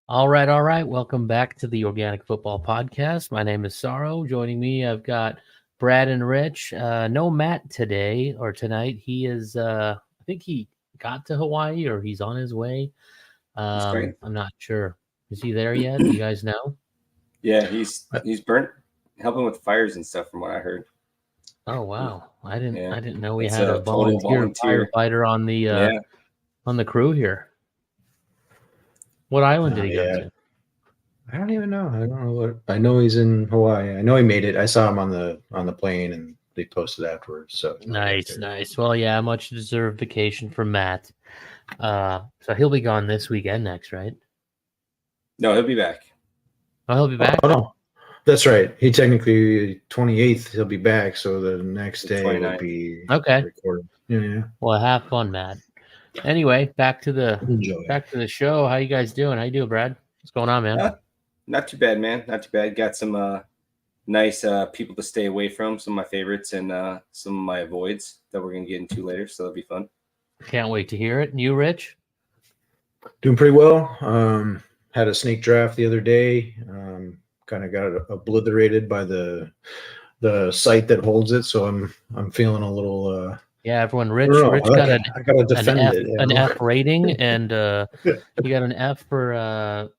All right, all right. Welcome back to the Organic Football Podcast. My name is Sorrow. Joining me, I've got Brad and Rich. No Matt today or tonight. He is, I think he got to Hawaii or he's on his way. I'm not sure. Is he there yet? Do you guys know? Yeah, he's burnt, helping with fires and stuff, from what I heard. Oh wow, I didn't know we It's had a volunteer firefighter on the crew here. What island did he go to? I don't even know. I don't know what. I know he's in Hawaii. I know he made it. I saw him on the plane, and they posted afterwards. So nice. Well, yeah, much deserved vacation from Matt. So he'll be gone this weekend next, right? No, he'll be back. Oh, he'll be back. Oh no, that's right. He technically 28th. He'll be back. So the next day will be okay. Recorded. Yeah. Well, have fun, Matt. Anyway, back to the show. How you guys doing? How you doing, Brad? What's going on, man? Not too bad, man. Not too bad. Got some nice people to stay away from. Some of my favorites and some of my avoids that we're gonna get into later. So it'll be fun. Can't wait to hear it. And you, Rich? Doing pretty well. Had a snake draft the other day. Kind of got obliterated by the site that holds it. So I'm feeling a little. Yeah, everyone. Rich got an F rating, and you got an F for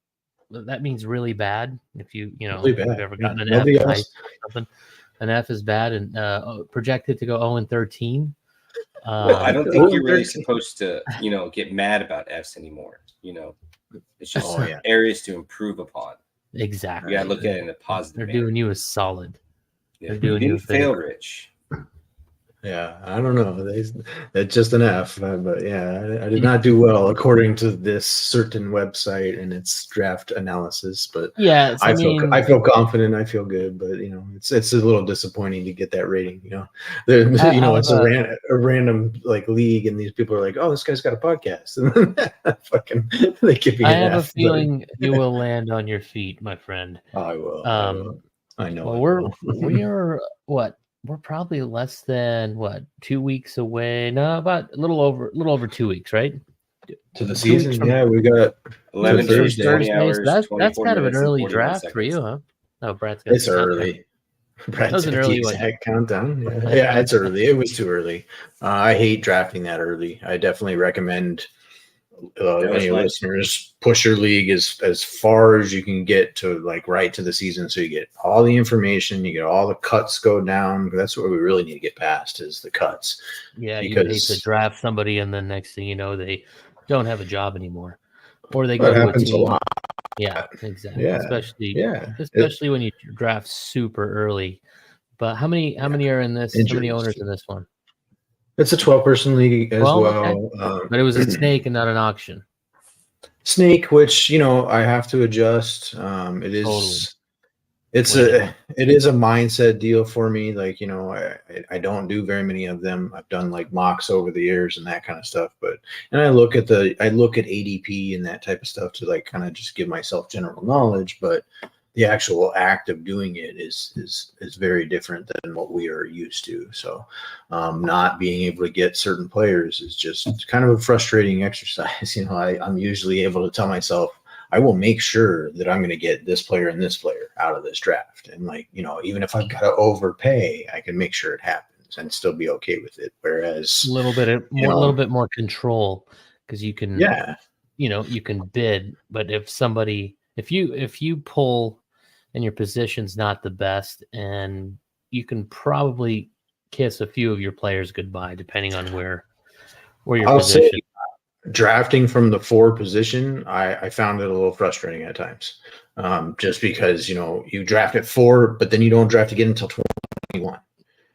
that means really bad. If you've ever gotten an F, something, an F is bad, and projected to go 0-13. I don't think you're really supposed to, get mad about Fs anymore. It's just areas to improve upon. Exactly. You gotta look at it in a positive. They're doing you a solid. Yeah. They're doing you a fail, Rich. Yeah, I don't know. That's just an F, but yeah, I did not do well according to this certain website and its draft analysis. But yeah, I feel confident. I feel good, but it's a little disappointing to get that rating. It's a random like league, and these people are like, "Oh, this guy's got a podcast," and then fucking they give me. I have a feeling you will land on your feet, my friend. I will. I know. Well, we are what? We're probably less than 2 weeks away. No, about a little over 2 weeks, right? To the season, yeah, we got 11 Thursday hours. That's kind of an early draft for you, huh? No, Brad's got it's early. Brad's got an early countdown. Yeah, it's early. It was too early. I hate drafting that early. I definitely recommend any listeners push your league as far as you can get to right to the season, so you get all the information, you get all the cuts go down. That's what we really need to get past is the cuts. Yeah, because you hate to draft somebody and then next thing you know they don't have a job anymore, or they go to a team. A lot. Yeah, exactly. Yeah, especially when you draft super early. But how many are in this? Injuries. How many owners in this one? It's a 12-person league as well. Okay. But it was a snake and not an auction. Snake, which I have to adjust. It is. Totally. It is a mindset deal for me. I don't do very many of them. I've done mocks over the years and that kind of stuff. And I look at ADP and that type of stuff to kind of just give myself general knowledge. But the actual act of doing it is very different than what we are used to. So not being able to get certain players is just kind of a frustrating exercise. I'm usually able to tell myself, I will make sure that I'm going to get this player and this player out of this draft. And even if I've got to overpay, I can make sure it happens and still be okay with it. Whereas a little bit more control, because you can, you can bid, but if you pull and your position's not the best, and you can probably kiss a few of your players goodbye, depending on where your position. Say, drafting from the 4 position, I found it a little frustrating at times, just because you draft at 4, but then you don't draft again until 21,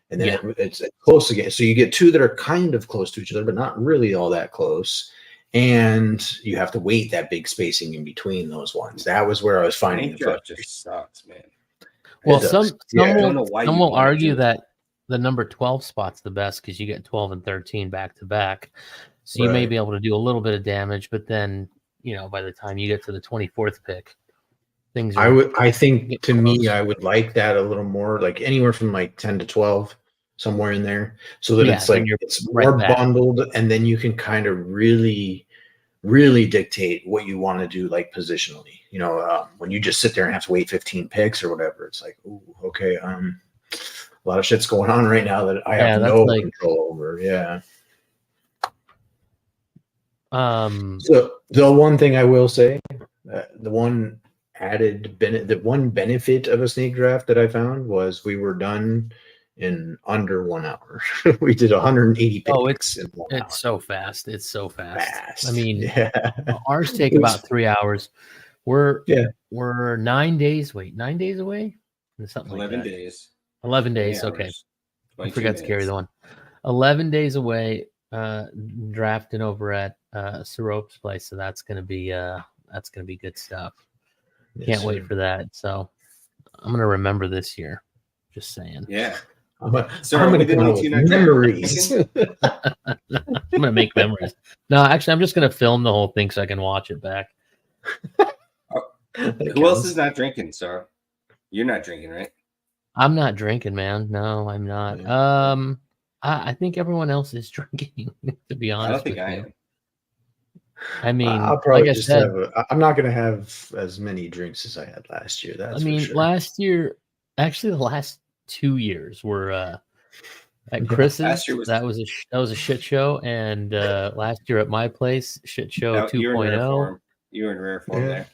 and then it's close again. So you get 2 that are kind of close to each other, but not really all that close. And you have to wait that big spacing in between those ones. That was where I was finding the draft just sucks, man. Well, some will argue that the number 12 spot's the best because you get 12 and 13 back to back. So you may be able to do a little bit of damage, but then by the time you get to the 24th pick, things. I think to me, I would like that a little more, like anywhere from 10 to 12. Somewhere in there, so that it's more bundled, and then you can kind of really dictate what you want to do, positionally. when you just sit there and have to wait 15 picks or whatever, it's like, ooh, okay, a lot of shit's going on right now that I have no control over. Yeah. So the one thing I will say, the one benefit of a snake draft that I found was we were done in under 1 hour. We did 180 picks. Oh, it's so fast. It's so fast. I mean, ours take about 3 hours. We're 9 days. Wait, 9 days away? Something 11 like that. days. 11 days. Okay. I forgot to carry the one. 11 days away. Drafting over at Sirope's place, so that's gonna be good stuff. Can't wait for that. So I'm gonna remember this year. Just saying. Yeah. I'm gonna come up with memories. I'm gonna make memories. No, actually, I'm just gonna film the whole thing so I can watch it back. Who else is not drinking, Sarah? You're not drinking, right? I'm not drinking, man. No, I'm not. Yeah. I think everyone else is drinking, to be honest. I don't think I am. I mean, I'll probably just I'm not going to have as many drinks as I had last year. That's for sure. Last year, actually, the last 2 years were at Chris's. Last year that was a shit show, and last year at my place, shit show 2.0. You were in rare form there.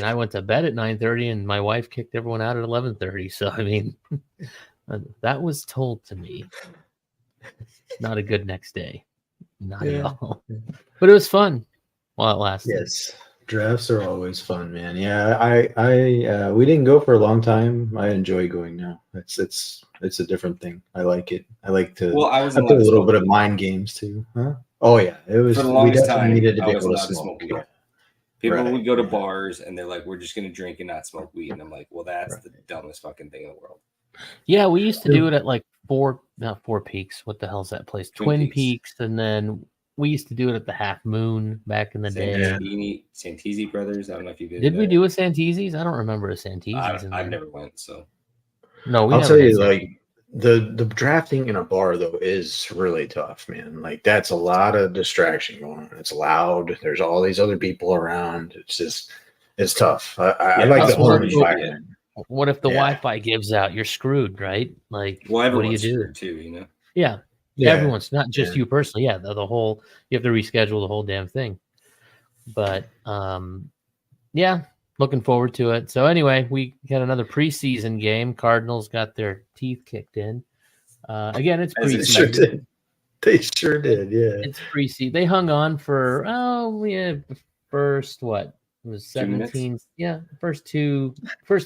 I went to bed at 9:30, and my wife kicked everyone out at 11:30. So I mean. That was told to me. Not a good next day. Not at all. But it was fun while it lasted. Yes. Drafts are always fun, man. Yeah, I we didn't go for a long time. I enjoy going now. It's a different thing. I like it. I like to I play a little bit of mind games too. Huh? Oh yeah. It was for the longest time needed to be able to smoke weed. People Right. would go to bars and they're like, we're just gonna drink and not smoke weed. And I'm like, well, that's the dumbest fucking thing in the world. Yeah, we used to do it at like Four Peaks. What the hell's that place? Twin Peaks. And then we used to do it at the Half Moon back in the day. Santisi Brothers. I don't know if you did. Did we do a Santisi's? I don't remember a Santisi's. I never went. So no, I'll tell you, like the drafting in a bar though is really tough, man. Like that's a lot of distraction going on. It's loud. There's all these other people around. It's tough. I like the whole environment. What if the Wi-Fi gives out? You're screwed, right? Like, what do you do? Too, Yeah. Everyone's not just you personally. Yeah, the whole you have to reschedule the whole damn thing. But looking forward to it. So anyway, we got another preseason game. Cardinals got their teeth kicked in. Again, it's preseason. They sure did. Yeah, it's preseason. They hung on for first what? It was 17. Yeah, first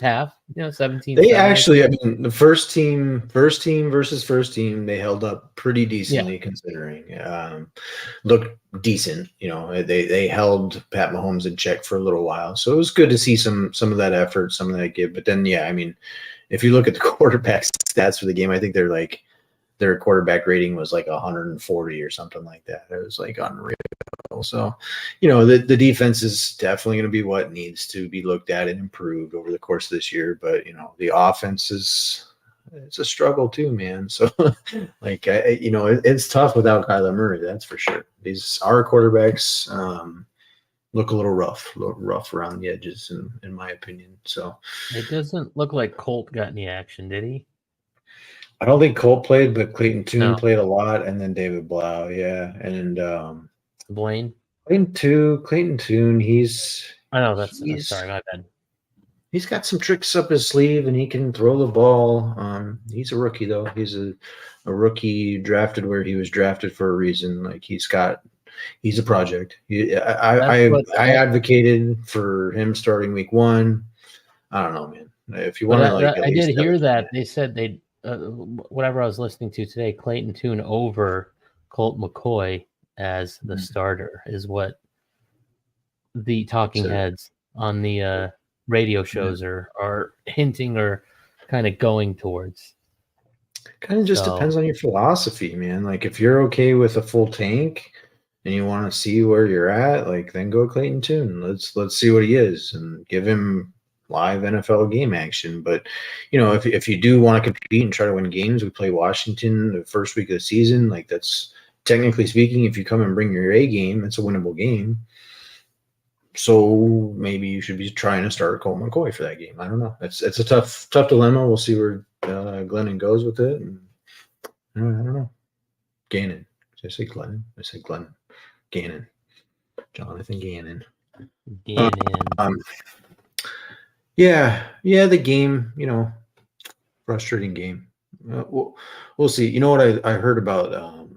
half, 17. They actually, I mean, the first team versus first team, they held up pretty decently considering. Looked decent, they held Pat Mahomes in check for a little while. So it was good to see some of that effort, some of that give. But then, I mean, if you look at the quarterback stats for the game, I think their quarterback rating was like 140 or something like that. It was like unreal. So, the defense is definitely going to be what needs to be looked at and improved over the course of this year. But, the offense it's a struggle too, man. So, like, it's tough without Kyler Murray. That's for sure. Our quarterbacks look a little rough around the edges, in my opinion. So it doesn't look like Colt got any action, did he? I don't think Colt played, but Clayton Tune played a lot, and then David Blau, and Blaine. Clayton Tune. Sorry, my bad. He's got some tricks up his sleeve, and he can throw the ball. He's a rookie though. He's a rookie drafted where he was drafted for a reason. Like he's a project. I advocated for him starting week 1. I don't know, man. If you want to, I did hear that they said they. Whatever I was listening to today, Clayton Tune over Colt McCoy as the starter is what the talking heads on the radio shows are hinting or kind of going towards. Kind of just depends on your philosophy, man. Like if you're okay with a full tank and you want to see where you're at, like then go Clayton Tune. Let's see what he is and give him live NFL game action. But if you do want to compete and try to win games, we play Washington the first week of the season. Like that's technically speaking, if you come and bring your A game, it's a winnable game. So maybe you should be trying to start Colt McCoy for that game. I don't know. It's a tough dilemma. We'll see where Glennon goes with it. And, I don't know. Gannon. Did I say Glennon? I said Glennon. Gannon. Jonathan Gannon. Yeah, the game, frustrating game. We'll see. You know what I heard about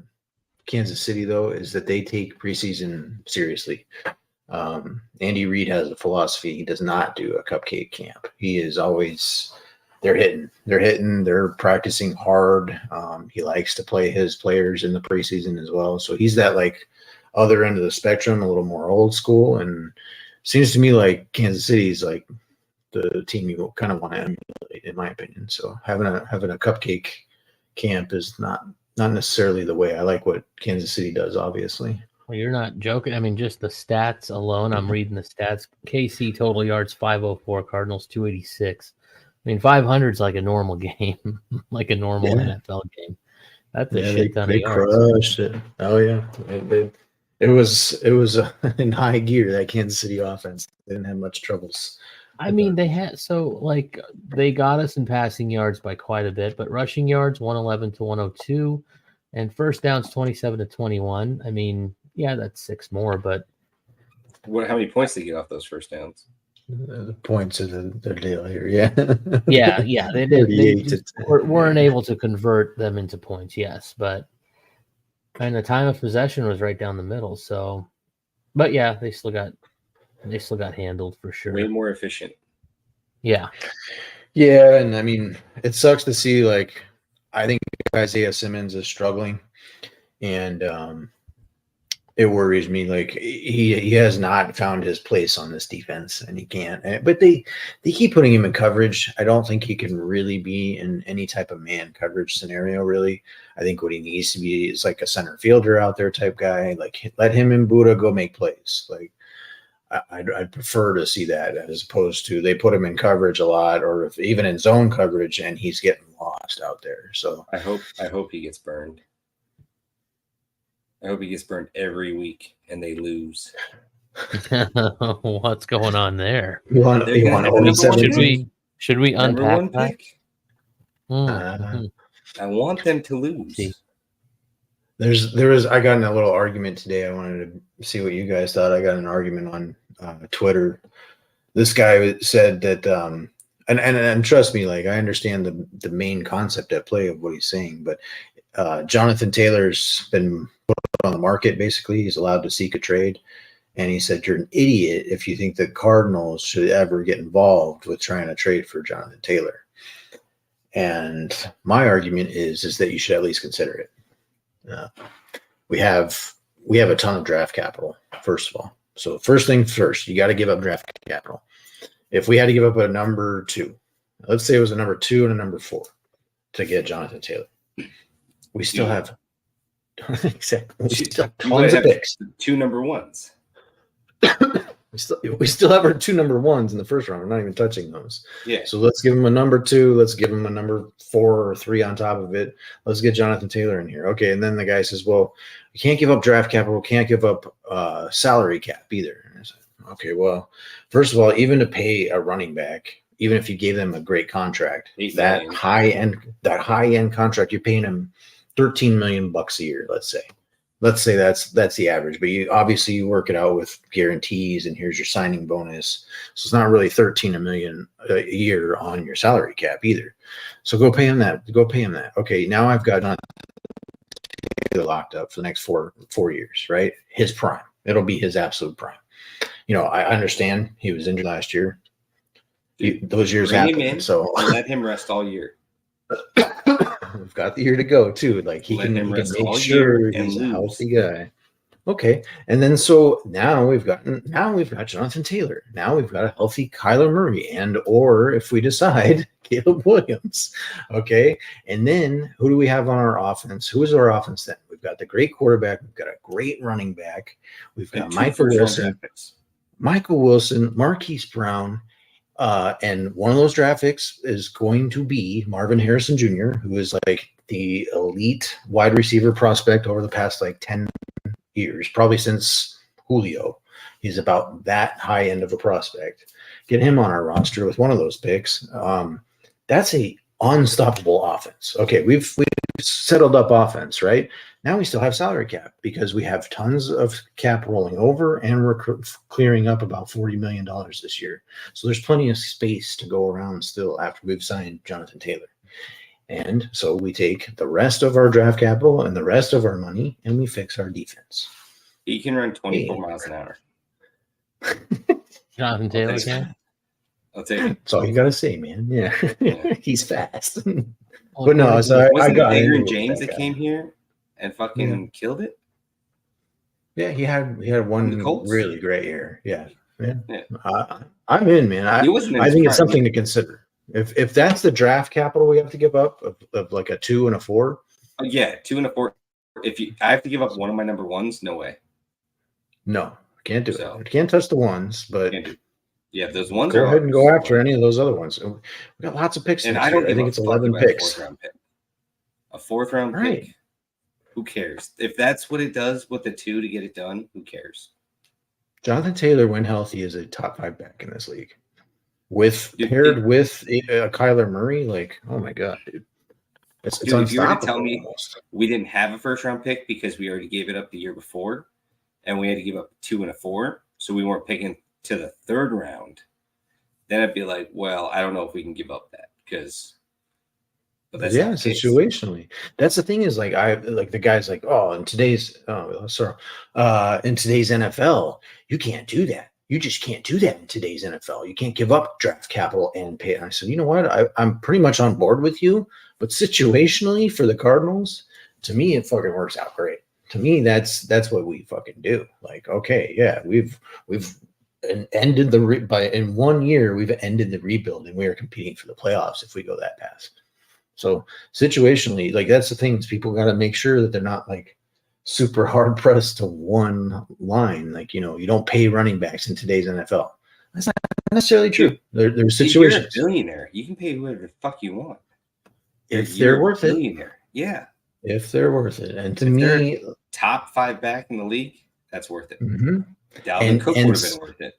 Kansas City, though, is that they take preseason seriously. Andy Reid has a philosophy. He does not do a cupcake camp. He is always they're hitting, they're practicing hard. He likes to play his players in the preseason as well. So he's that like other end of the spectrum, a little more old school. And seems to me like Kansas City is like the team you kind of want to emulate, in my opinion. So having a cupcake camp is not necessarily the way. I like what Kansas City does, obviously. Well, you're not joking. I mean, just the stats alone. I'm reading the stats. KC total yards 504, Cardinals 286. I mean, 500 is like a normal game, like a normal NFL game. That's a shit ton of yards. They crushed it. Oh yeah, it was in high gear, that Kansas City offense. They didn't have much troubles. I mean, they got us in passing yards by quite a bit, but rushing yards 111 to 102, and first downs 27 to 21. I mean, yeah, that's 6 more, but how many points did they get off those first downs? The points are the deal here, yeah. yeah. They weren't able to convert them into points, yes, but kind of time of possession was right down the middle. So, but yeah, they still got handled for sure. Way more efficient. Yeah. Yeah, and I mean, it sucks to see, like, I think Isaiah Simmons is struggling, and it worries me. Like, he has not found his place on this defense, and he can't. But they keep putting him in coverage. I don't think he can really be in any type of man coverage scenario, really. I think what he needs to be is like a center fielder out there type guy. Like, let him and Buddha go make plays. Like, I'd prefer to see that as opposed to they put him in coverage a lot, or even in zone coverage, and he's getting lost out there. So I hope he gets burned. I hope he gets burned every week and they lose. What's going on there? You want should we unpack that? I want them to lose. See. I got in a little argument today. I wanted to see what you guys thought. I got an argument on Twitter. This guy said that, and trust me, like, I understand the main concept at play of what he's saying, but Jonathan Taylor's been put on the market. Basically, he's allowed to seek a trade, and he said, "You're an idiot if you think the Cardinals should ever get involved with trying to trade for Jonathan Taylor." And my argument is that you should at least consider it. We have a ton of draft capital, first of all. So first thing first, you got to give up draft capital. If we had to give up a number 2, let's say it was a number 2 and a number 4 to get Jonathan Taylor, we still have exactly. We still have tons of picks. 2 number 1s. We still have our 2 number 1s in the first round. We're not even touching those. Yeah. So let's give him a number 2. Let's give him a number 4 or 3 on top of it. Let's get Jonathan Taylor in here. Okay. And then the guy says, "Well, we can't give up draft capital. Can't give up salary cap either." And I said, okay, well, first of all, even to pay a running back, even if you gave them a great contract, that high end contract, you're paying him $13 million a year. Let's say that's the average, but you work it out with guarantees, and here's your signing bonus. So it's not really $13 million a year on your salary cap either. So go pay him that. Okay, now I've got locked up for the next four years, right? His prime. It'll be his absolute prime. I understand he was injured last year. Those years happen. So let him rest all year. We've got the year to go too. Like he can make sure he's a healthy guy. Okay, and then so now we've got Jonathan Taylor. Now we've got a healthy Kyler Murray, or if we decide, Caleb Williams. Okay, and then who do we have on our offense? Who is our offense then? We've got the great quarterback. We've got a great running back. We've got Michael Wilson, Marquise Brown. And one of those draft picks is going to be Marvin Harrison Jr., who is like the elite wide receiver prospect over the past like 10 years, probably since Julio. He's about that high end of a prospect. Get him on our roster with one of those picks. That's a unstoppable offense. Okay, we've settled up offense, right? Now we still have salary cap because we have tons of cap rolling over, and we're clearing up about $40 million this year. So there's plenty of space to go around still after we've signed Jonathan Taylor. And so we take the rest of our draft capital and the rest of our money, and we fix our defense. He can run 24 miles an hour. Jonathan Taylor can? I'll take it. That's all you got to say, man. Yeah. He's fast. Well, But no, so I got Digger it. and James that came here and fucking killed it. Yeah, he had one really great year. Yeah. I'm in, man. I think it's something to consider. If that's the draft capital we have to give up of like a 2 and a 4. Oh, yeah, 2 and a 4. I have to give up one of my number ones, no way. No, can't do it. I can't touch the ones, but yeah, those ones. Go ahead and go after any of those other ones. We got lots of picks. And I think it's 11 picks. A 4th round pick. Who cares? If that's what it does with the 2 to get it done, who cares? Jonathan Taylor, when healthy, is a top 5 back in this league. Paired with Kyler Murray, like, oh my god, dude. It's unstoppable. If you were to tell me almost. We didn't have a 1st round pick because we already gave it up the year before, and we had to give up 2 and a 4, so we weren't picking to the 3rd round, then I'd be like, well, I don't know if we can give up that because. Situationally, that's the thing is like the guy's like, in today's NFL, you can't do that. You just can't do that in today's NFL. You can't give up draft capital and pay. And I said, you know what? I'm pretty much on board with you, but situationally for the Cardinals, to me, it fucking works out great. To me, that's what we fucking do. Like, okay, yeah, we've ended in 1 year, we've ended the rebuild, and we are competing for the playoffs if we go that path. So situationally, like that's the things people got to make sure that they're not like super hard pressed to one line. Like, you don't pay running backs in today's NFL. That's not necessarily true. There's situations. You're a billionaire. You can pay whoever the fuck you want. If they're worth it. Yeah. If they're worth it. And to me, top 5 back in the league, that's worth it. Mm-hmm. Dalvin Cook would have been worth it.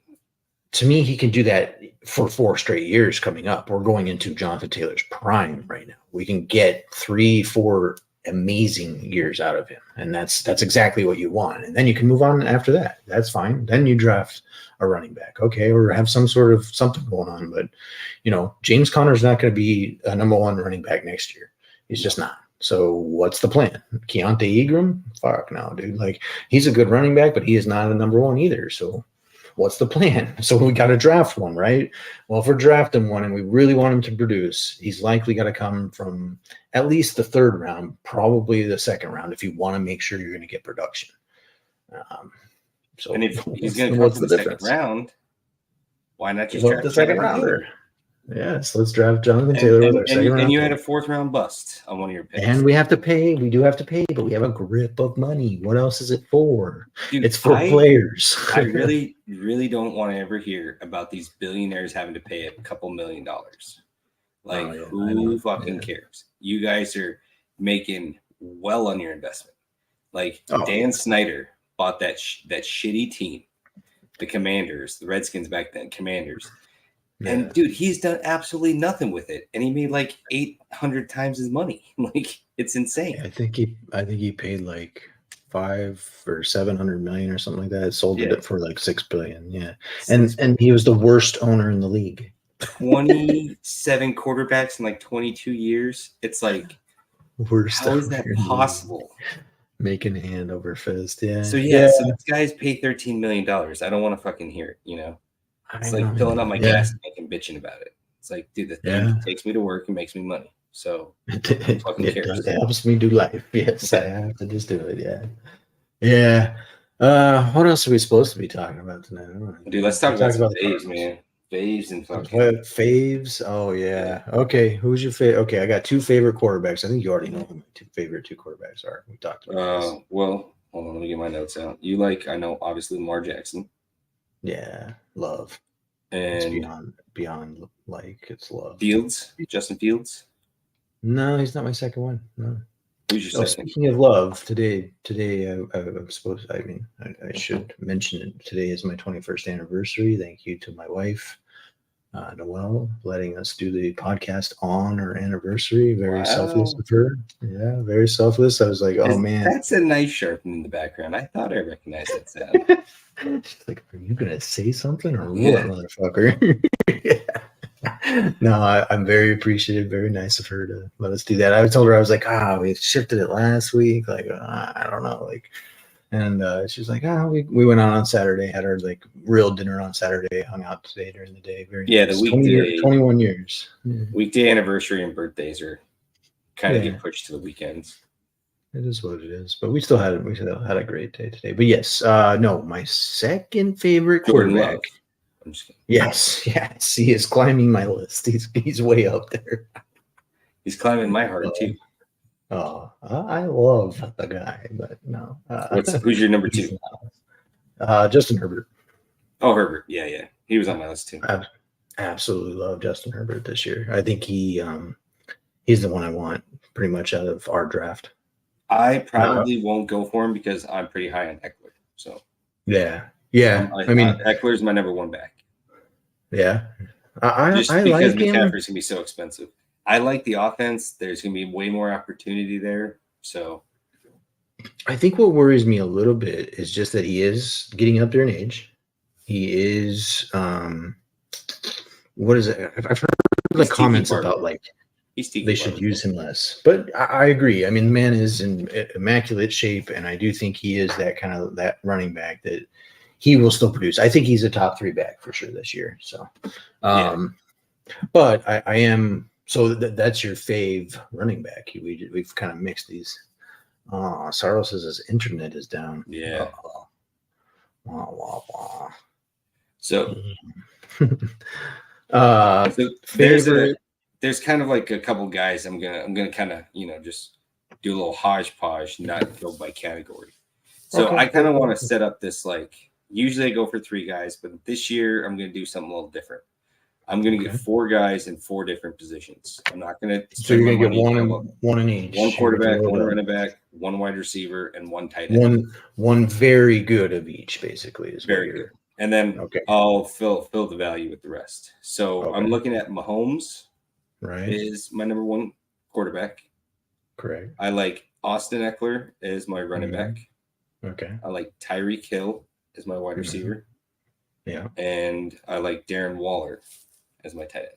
To me, he can do that for 4 straight years coming up. We're going into Jonathan Taylor's prime right now. We can get 3-4 amazing years out of him, and that's exactly what you want. And then you can move on after that. That's fine. Then you draft a running back, okay, or have some sort of something going on. But James Conner's not going to be a number 1 running back next year. He's just not. So what's the plan? Keontae Ingram? Fuck no, dude. Like, he's a good running back, but he is not a number 1 either. So what's the plan? So we got to draft one, right? Well, if we're drafting one and we really want him to produce, he's likely got to come from at least the 3rd round, probably the 2nd round, if you want to make sure you're going to get production. And if he's going to come from the 2nd round, why not just draft the 2nd rounder? Yes, let's draft Jonathan Taylor with our 2nd round. And you had a 4th round bust on one of your picks. And we have to pay. We do have to pay, but we have a grip of money. What else is it for? Dude, it's for players. I really, really don't want to ever hear about these billionaires having to pay a couple $1 million. Like, who fucking cares? You guys are making well on your investment. Like, Dan Snyder bought that shitty team, the Commanders, the Redskins back then, Commanders. Yeah. And dude, he's done absolutely nothing with it, and he made like 800 times his money. Like, it's insane. I think he paid like 5 or 700 million or something like that. Sold it for like 6 billion. Yeah, and he was the worst owner in the league. 27 quarterbacks in like 22 years. It's like, worst. How is that possible? Making hand over fist. Yeah. So so this guy's paid $13 million. I don't want to fucking hear it. It's like filling up my gas tank and bitching about it. It's like, dude, the thing takes me to work and makes me money. So it helps me do life. Yes, I have to just do it. Yeah. Yeah. What else are we supposed to be talking about tonight? Dude, let's talk about Favs, man. Favs and fucking Favs. Oh yeah. Okay. Who's your favorite? Okay, I got 2 favorite quarterbacks. I think you already know who my 2 favorite quarterbacks are. We talked about this. Well, hold on, let me get my notes out. You I know, obviously Lamar Jackson. Yeah, love. And it's beyond like it's love. Justin Fields? No, he's not my second one. No. Who's your second? Speaking of love, today I'm supposed. I mean, I should mention it. Today is my 21st anniversary. Thank you to my wife, Noelle, letting us do the podcast on her anniversary. Very selfless of her. Yeah, very selfless. I was like, oh man, that's a nice sharpening in the background. I thought I recognized that sound. She's like, are you gonna say something or what, motherfucker? Yeah. No, I'm very appreciative. Very nice of her to let us do that. I told her, I was like, we shifted it last week. Like, I don't know. Like, and she was like, we went out on Saturday, had our like real dinner on Saturday, hung out today during the day. Very nice. The weekday, 21 years. Weekday anniversary and birthdays are kind of get pushed to the weekends. It is what it is, but we still had a great day today. But yes, no, my second favorite quarterback. I'm just kidding. Yes, he is climbing my list. He's way up there. He's climbing my heart too. Oh, I love the guy, but no. Who's your number 2? Justin Herbert. Oh, Herbert. Yeah. He was on my list too. I absolutely love Justin Herbert this year. I think he's the one I want pretty much out of our draft. I probably won't go for him because I'm pretty high on Eckler. So yeah. I mean, Eckler's my number 1 back. Yeah, just because McCaffrey's gonna be so expensive. I like the offense. There's gonna be way more opportunity there. So I think what worries me a little bit is just that he is getting up there in age. He is what is it? I've heard like comments about like they should use him less. But I agree. I mean, the man is in immaculate shape, and I do think he is that kind of that running back that he will still produce. I think he's a top 3 back for sure this year. So, but I am. So that's your fave running back. We've kind of mixed these. Sarlo says his internet is down. Yeah. So, there's kind of like a couple guys. I'm gonna kind of just do a little hodgepodge, not go by category. So I kind of want to set up this like. Usually I go for 3 guys, but this year I'm going to do something a little different. I'm going to get 4 guys in 4 different positions. I'm not going to. So you're going to get one in each. 1 quarterback, 1 running back, 1 wide receiver, and 1 tight end. One very good of each, basically, is very good. And then I'll fill the value with the rest. So I'm looking at Mahomes. Right. Is my number 1 quarterback. Correct. I like Austin Eckler as my running back. Okay. I like Tyreek Hill as my wide receiver. Yeah. And I like Darren Waller as my tight end.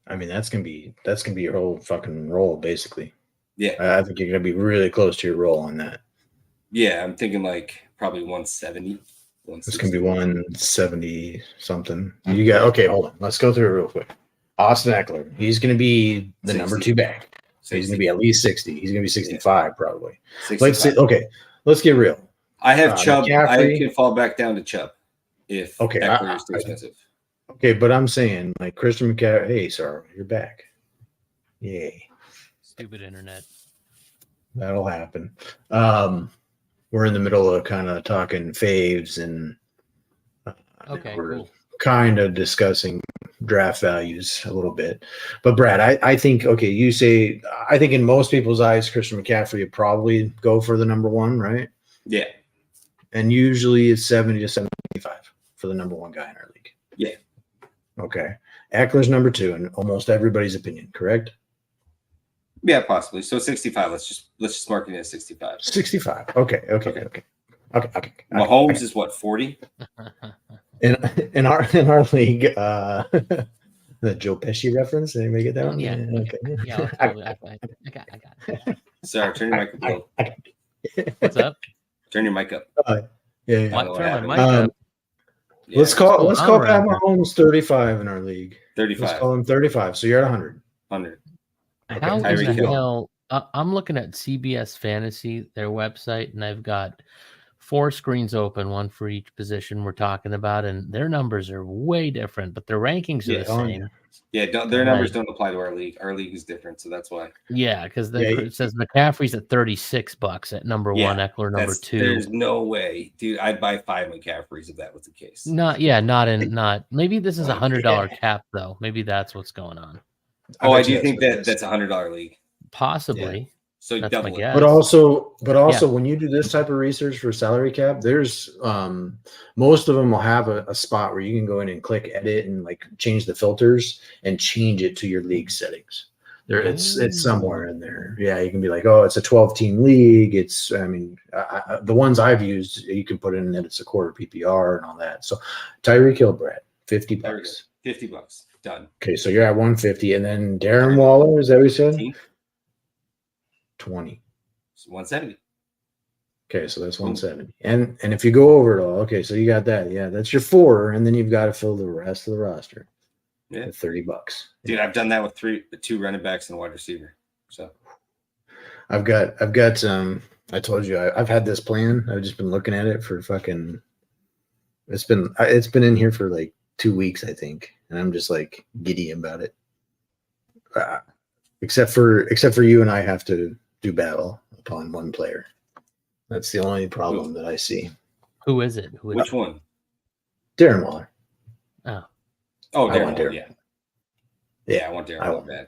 I mean, that's gonna be your whole fucking role, basically. Yeah. I think you're gonna be really close to your role on that. Yeah, I'm thinking like probably 170. It's gonna be 170 something. You got hold on. Let's go through it real quick. Austin Eckler, he's gonna be the 60. number 2 back. So he's gonna be at least 60. He's gonna be 65 probably. 65. Let's see. Okay, let's get real. I have Chubb. McCaffrey. I can fall back down to Chubb if Eckler is too expensive. Okay, but I'm saying like Christian McCaffrey. Hey, sorry, you're back. Yay. Stupid internet. That'll happen. We're in the middle of kind of talking faves and we're kind of discussing draft values a little bit. But Brad, I think you say I think in most people's eyes, Christian McCaffrey would probably go for the number 1, right? Yeah. And usually it's 70 to 75 for the number 1 guy in our league. Yeah. Okay. Eckler's number 2 in almost everybody's opinion, correct? Yeah, possibly. So 65. Let's just mark it as 65. 65. Okay. Mahomes is what, 40? In our league, the Joe Pesci reference. Did anybody get that one? Yeah. Okay. Yeah, I got it. Sorry, turn your mic up. What's up? Turn your mic up. Yeah. What? Turn my mic up. Yeah. Let's call Pat Mahomes 35 in our league. 35. Let's call him 35. So you're at 100. 100. Okay. How in the hell? I'm looking at CBS Fantasy, their website, and I've got 4 screens open, one for each position we're talking about, and their numbers are way different, but their rankings are the same. Yeah, their numbers don't apply to our league. Our league is different, so that's why. Yeah, because it says McCaffrey's at $36 at number 1, Eckler number 2. There's no way, dude. I'd buy 5 McCaffreys if that was the case. Not. Maybe this is $100 cap though. Maybe that's what's going on. I do think that's $100 league. Possibly. So That's double my it. guess. But also, when you do this type of research for salary cap, there's most of them will have a spot where you can go in and click edit and like change the filters and change it to your league settings. There, it's somewhere in there. Yeah, you can be like, oh, it's a 12-team league. It's, I mean, the ones I've used, you can put in that it's a quarter PPR and all that. So Tyreek Hill, Brad, $50. $50 done. Okay, so you're at 150, and then Darren Waller, is that what you said? 20. It's 170. Okay, so that's 170. And if you go over it all, okay, so you got that. Yeah, that's your 4, and then you've got to fill the rest of the roster. Yeah, at $30. Dude, I've done that with 2 running backs and a wide receiver. So I've got I told you I've had this plan. I've just been looking at it for fucking it's been in here for like 2 weeks, I think, and I'm just like giddy about it. Except for you and I have to do battle upon one player. That's the only problem that I see. Who is it? Which one? Darren Waller. Oh, Darren Waller, yeah, I want Darren Waller bad.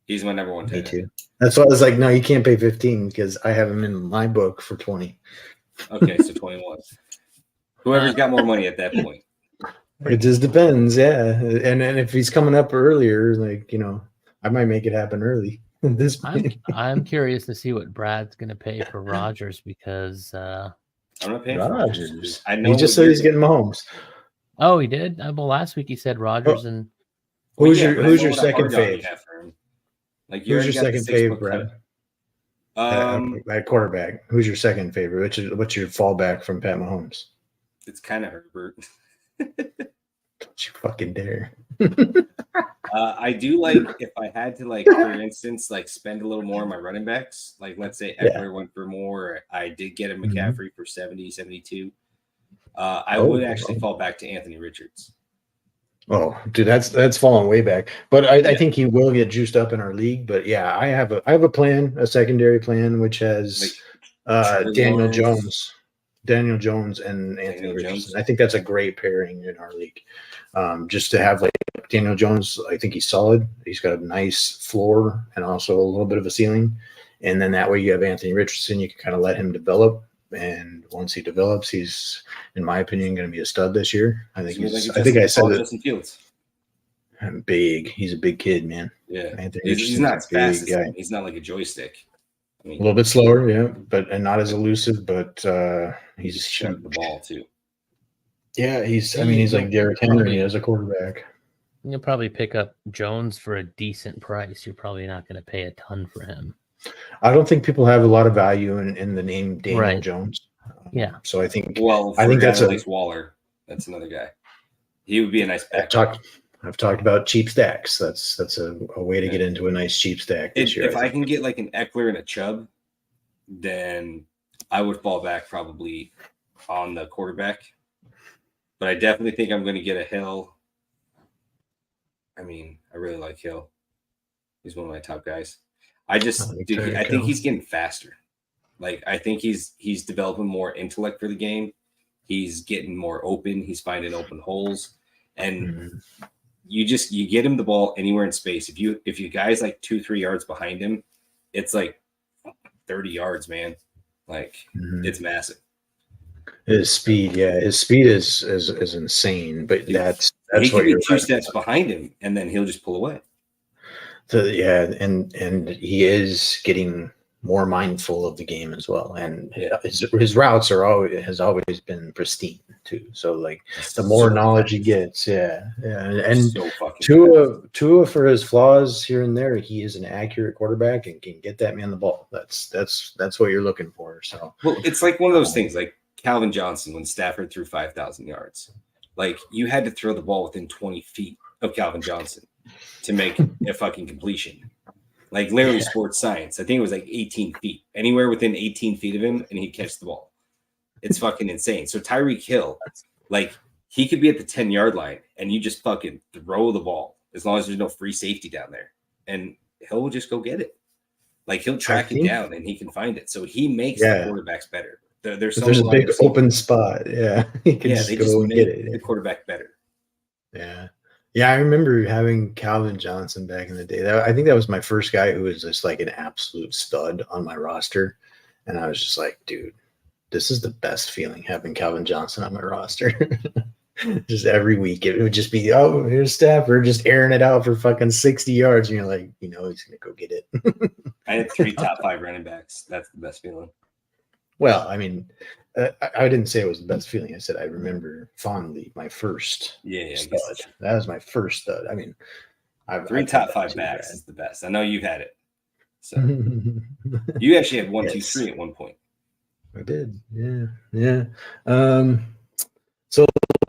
He's my number one. Me too. That's why I was like, no, you can't pay 15 because I have him in my book for 20. Okay, so 21. Whoever's got more money at that point. It just depends, yeah. And if he's coming up earlier, like, I might make it happen early. This point. I'm curious to see what Brad's going to pay for Rodgers because I'm not paying for Rodgers. I know he just said he's getting Mahomes. Oh, he did. Well, last week he said Rodgers and. Who's your second fave? Like, who's your second fave, Brad? At quarterback. Who's your second favorite? What's your fallback from Pat Mahomes? It's kind of Herbert. Don't you fucking dare. I do like if I had to, like, for instance, like spend a little more on my running backs. Like, let's say Eckler went for more. I did get a McCaffrey for 70, 72. I would actually fall back to Anthony Richards. Oh, dude, that's falling way back. But I think he will get juiced up in our league. But yeah, I have a plan, a secondary plan, which has Daniel Jones and Anthony Richardson. I think that's a great pairing in our league. Just to have like Daniel Jones, I think he's solid. He's got a nice floor and also a little bit of a ceiling. And then that way you have Anthony Richardson. You can kind of let him develop. And once he develops, he's, in my opinion, going to be a stud this year. I think I said it. Justin Fields. Big. He's a big kid, man. Yeah, he's not as fast as him. He's not like a joystick. I mean, a little bit slower, yeah, and not as elusive, but he's shooting the ball too. Yeah, he's like Derrick Henry as a quarterback. You'll probably pick up Jones for a decent price. You're probably not going to pay a ton for him. I don't think people have a lot of value in the name Daniel Jones. Yeah. So I think that's at least Waller. That's another guy. He would be a nice backup. I've talked about cheap stacks. That's a way to get into a nice cheap stack this year. If I can get like an Eckler and a Chubb, then I would fall back probably on the quarterback. But I definitely think I'm going to get a Hill. I mean, I really like Hill. He's one of my top guys. I think he's getting faster. Like, I think he's developing more intellect for the game. He's getting more open. He's finding open holes, and you get him the ball anywhere in space. If you guys like 2-3 yards behind him, it's like 30 yards, man. Like it's massive. His speed, his speed is insane. But that's he could be 2 steps behind him, and then he'll just pull away. So and he is getting more mindful of the game as well, and his routes has always been pristine too. So like the more knowledge he gets, and Tua for his flaws here and there, he is an accurate quarterback and can get that man the ball. That's what you're looking for. So it's like one of those things, like Calvin Johnson when Stafford threw 5,000 yards. Like you had to throw the ball within 20 feet of Calvin Johnson to make a fucking completion. Like literally sports science. I think it was like 18 feet. Anywhere within 18 feet of him, and he'd catch the ball. It's fucking insane. So Tyreek Hill, like he could be at the 10-yard line, and you just fucking throw the ball as long as there's no free safety down there. And Hill will just go get it. Like he'll track it down, and he can find it. So he makes the quarterbacks better. There's a big open spot. Yeah. He can they just make the quarterback better. Yeah. Yeah, I remember having Calvin Johnson back in the day. I think that was my first guy who was just like an absolute stud on my roster. And I was just like, dude, this is the best feeling having Calvin Johnson on my roster. Just every week it would just be, oh, here's Stafford just airing it out for fucking 60 yards. And you're like, he's going to go get it. I had 3 top 5 running backs. That's the best feeling. Well, I mean, I didn't say it was the best feeling. I said I remember fondly my first stud. That was my first stud. I mean, 3 top 5 backs is the best. I know you've had it. So you actually had 1, 2, 3 at one point. I did. Yeah. So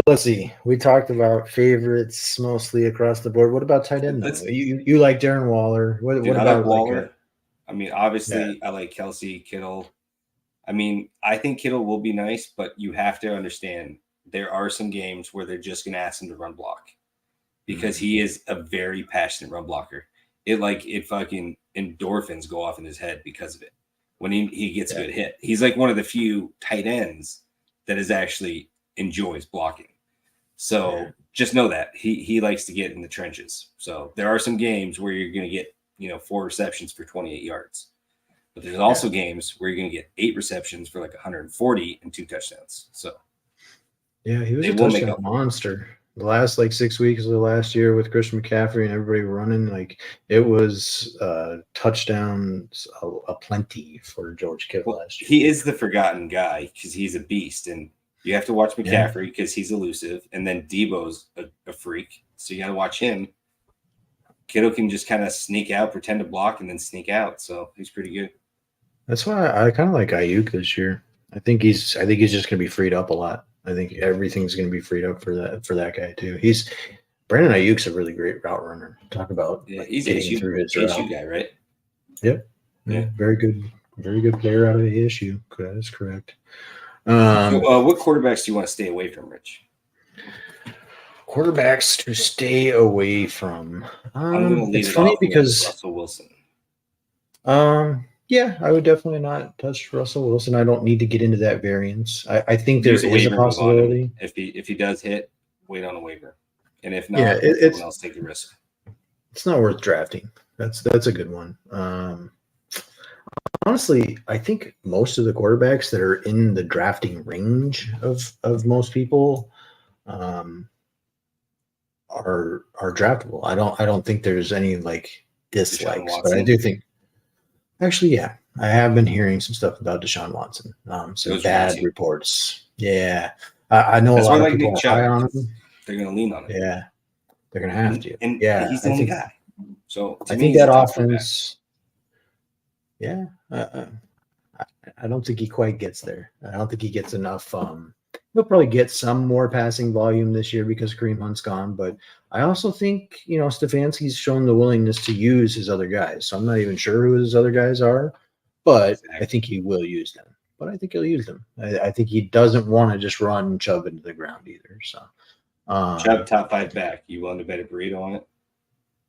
let's see. We talked about favorites mostly across the board. What about tight end? You like Darren Waller? What about Waller? I mean, obviously, I like Kelsey, Kittle. I mean, I think Kittle will be nice, but you have to understand there are some games where they're just going to ask him to run block because he is a very passionate run blocker. It fucking endorphins go off in his head because of it when he gets a good hit. He's like one of the few tight ends that is actually enjoys blocking. So just know that he likes to get in the trenches. So there are some games where you're going to get 4 receptions for 28 yards. But there's also games where you're going to get 8 receptions for like 140 and 2 touchdowns. So, he was a touchdown monster. The last 6 weeks of the last year with Christian McCaffrey and everybody running, it was touchdowns aplenty for George Kittle last year. He is the forgotten guy because he's a beast, and you have to watch McCaffrey because he's elusive, and then Debo's a freak, so you got to watch him. Kittle can just kind of sneak out, pretend to block, and then sneak out. So he's pretty good. That's why I kind of like Ayuk this year. I think he's just going to be freed up a lot. I think everything's going to be freed up for that guy too. Brandon Ayuk's a really great route runner. Talk about he's getting through his route guy, right? Yep. Yeah. Very good player out of the issue. That is correct. What quarterbacks do you want to stay away from, Rich? Quarterbacks to stay away from. I'm going to leave it's funny because Russell Wilson. Yeah, I would definitely not touch Russell Wilson. I don't need to get into that variance. I think there is a possibility. If he does hit, wait on a waiver, and if not, someone else take the risk. It's not worth drafting. That's a good one. Honestly, I think most of the quarterbacks that are in the drafting range of most people are draftable. I don't think there's any dislikes, but I do think. Actually, yeah, I have been hearing some stuff about Deshaun Watson. Some bad reports. Yeah, I know a lot of people are high on him. They're going to lean on it. Yeah, they're going to have to. And he's the only guy. So I think that offense. Yeah, I don't think he quite gets there. I don't think he gets enough. He'll probably get some more passing volume this year because Kareem Hunt's gone, but I also think, Stefanski's shown the willingness to use his other guys. So I'm not even sure who his other guys are, but I think he will use them. But I think he'll use them. I think he doesn't want to just run Chubb into the ground either. So Chubb top 5 back. You willing to bet a burrito on it?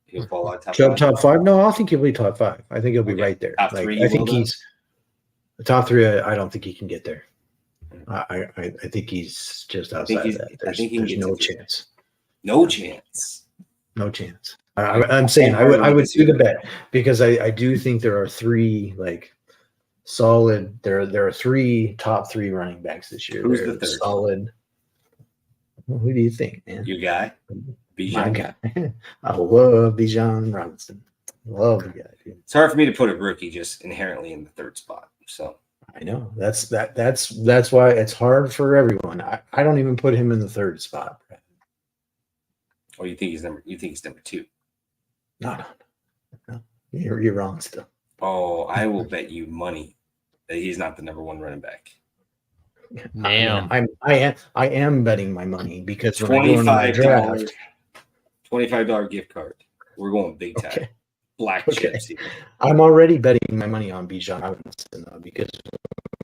He'll fall out top Chubb 5? Top 5? No, I think he'll be top 5. I think he'll be right there. Top 3? I think he's the top 3. I don't think he can get there. I think he's just outside of that. There's no chance. No chance. No chance. I'm saying I would do the bet because I do think there are 3 solid. There are 3 top 3 running backs this year. Who's the third? Solid. Well, who do you think, man? Your guy, Bijan. My guy. I love Bijan Robinson. Love the guy. Dude. It's hard for me to put a rookie just inherently in the 3rd spot. So. I know that's why it's hard for everyone. I don't even put him in the 3rd spot. Oh, you think he's number 2? No. You're wrong still. Oh, I will bet you money that he's not the number 1 running back. Damn. I am betting my money because $25 gift card. We're going big time. Okay. Black chips. Here. I'm already betting my money on Bijan Robinson though, because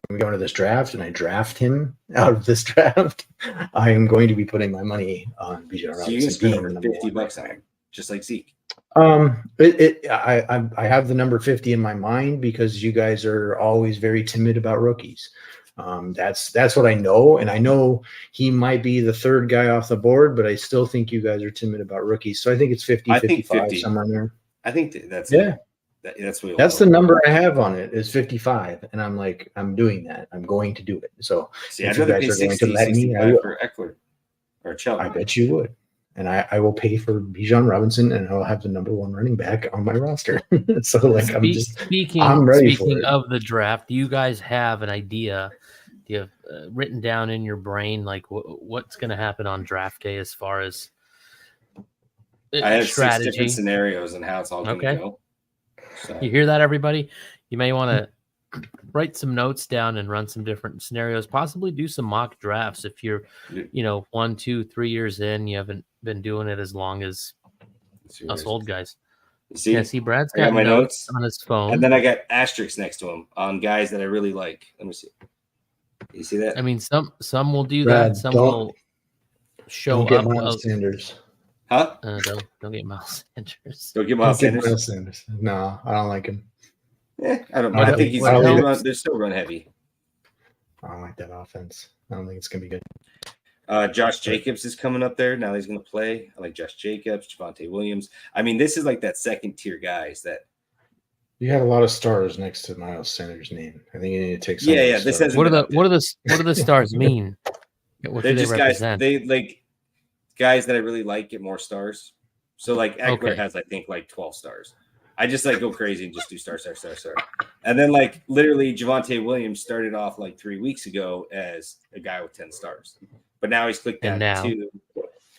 when we go into this draft and I draft him out of this draft, I am going to be putting my money on Bijan Robinson. So you can spend over $50 on him, just like Zeke. I have the number 50 in my mind because you guys are always very timid about rookies. That's what I know, and I know he might be the third guy off the board, but I still think you guys are timid about rookies. So I think it's 50, 55, somewhere in there. I think that's that's the number I have on it is 55, and I'm like, I'm doing that. I'm going to do it. So see, I'd rather pay 60, 65 for Eckler or Chubb. I bet you would. And I will pay for Bijan Robinson, and I'll have the number 1 running back on my roster. So, like, I'm ready speaking of the draft, do you guys have an idea? Do you have written down in your brain, like, what's going to happen on draft day as far as I have strategy? 6 different scenarios and how it's all going to go. So. You hear that, everybody? You may want to write some notes down and run some different scenarios, possibly do some mock drafts. If you're, 1, 2, 3 years in, you haven't been doing it as long as us old guys. See, Brad's got my notes on his phone. And then I got asterisks next to him on guys that I really like. Let me see. You see that? I mean, some will do that. Some will show up. Miles Sanders. Huh? Don't get Miles Sanders. Don't get Miles Sanders. No, I don't like him. I don't know. I think they're still run heavy. I don't like that offense. I don't think it's going to be good. Josh Jacobs is coming up there. Now he's going to play. I like Josh Jacobs, Javonte Williams. I mean, this is like that second tier guys that. You had a lot of stars next to Miles Sanders' name. I think you need to take some. Yeah. This has what do the stars mean? What they're do just they represent? Guys. They like guys that I really like get more stars. So like Eckler has, I think, like 12 stars. I just like go crazy and just do star. And then like literally Javonte Williams started off like 3 weeks ago as a guy with 10 stars. But now he's clicked down to 2.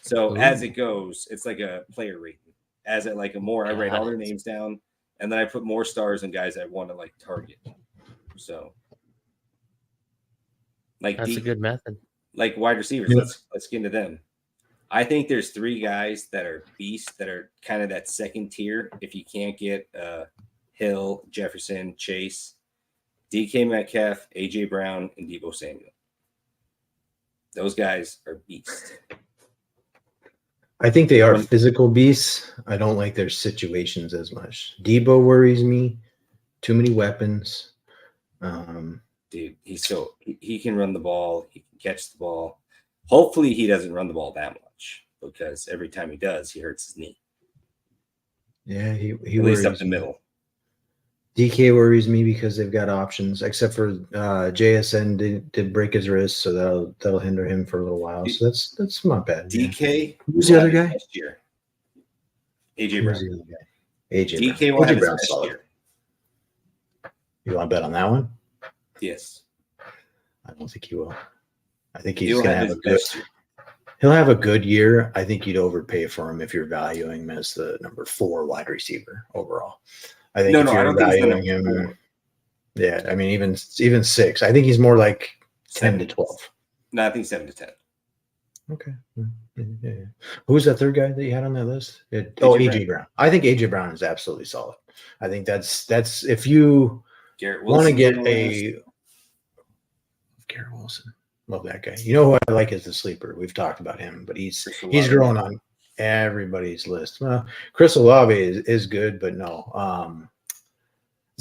So as it goes, it's like a player rating. As it like I write all their names down, and then I put more stars on guys I want to like target. So like that's a good method. Like wide receivers, let's get into them. I think there's 3 guys that are beasts that are kind of that second tier. If you can't get Hill, Jefferson, Chase, DK Metcalf, AJ Brown, and Deebo Samuel. Those guys are beasts. I think they are physical beasts. I don't like their situations as much. Deebo worries me. Too many weapons. Dude, he can run the ball. He can catch the ball. Hopefully he doesn't run the ball that much because every time he does, he hurts his knee. Yeah, he at least up the middle. DK worries me because they've got options, except for JSN did break his wrist, so that'll hinder him for a little while. So that's not bad. DK, who's the other guy? Last year, AJ Brown. The other guy? AJ DK will have his last year. You want to bet on that one? Yes. I don't think he will. I think he's going to have a good year. He'll have a good year. I think you'd overpay for him if you're valuing him as the number 4 wide receiver overall. I think if you're valuing him, yeah, I mean even 6. I think he's more like 10 to 12. No, I think 7 to 10. Okay. Yeah. Who's that third guy that you had on that list? AJ Brown. I think AJ Brown is absolutely solid. I think that's if you want to get a Garrett Wilson. Love that guy. You know who I like as the sleeper? We've talked about him, but he's growing on everybody's list. Well, Chris Olave is good, but no.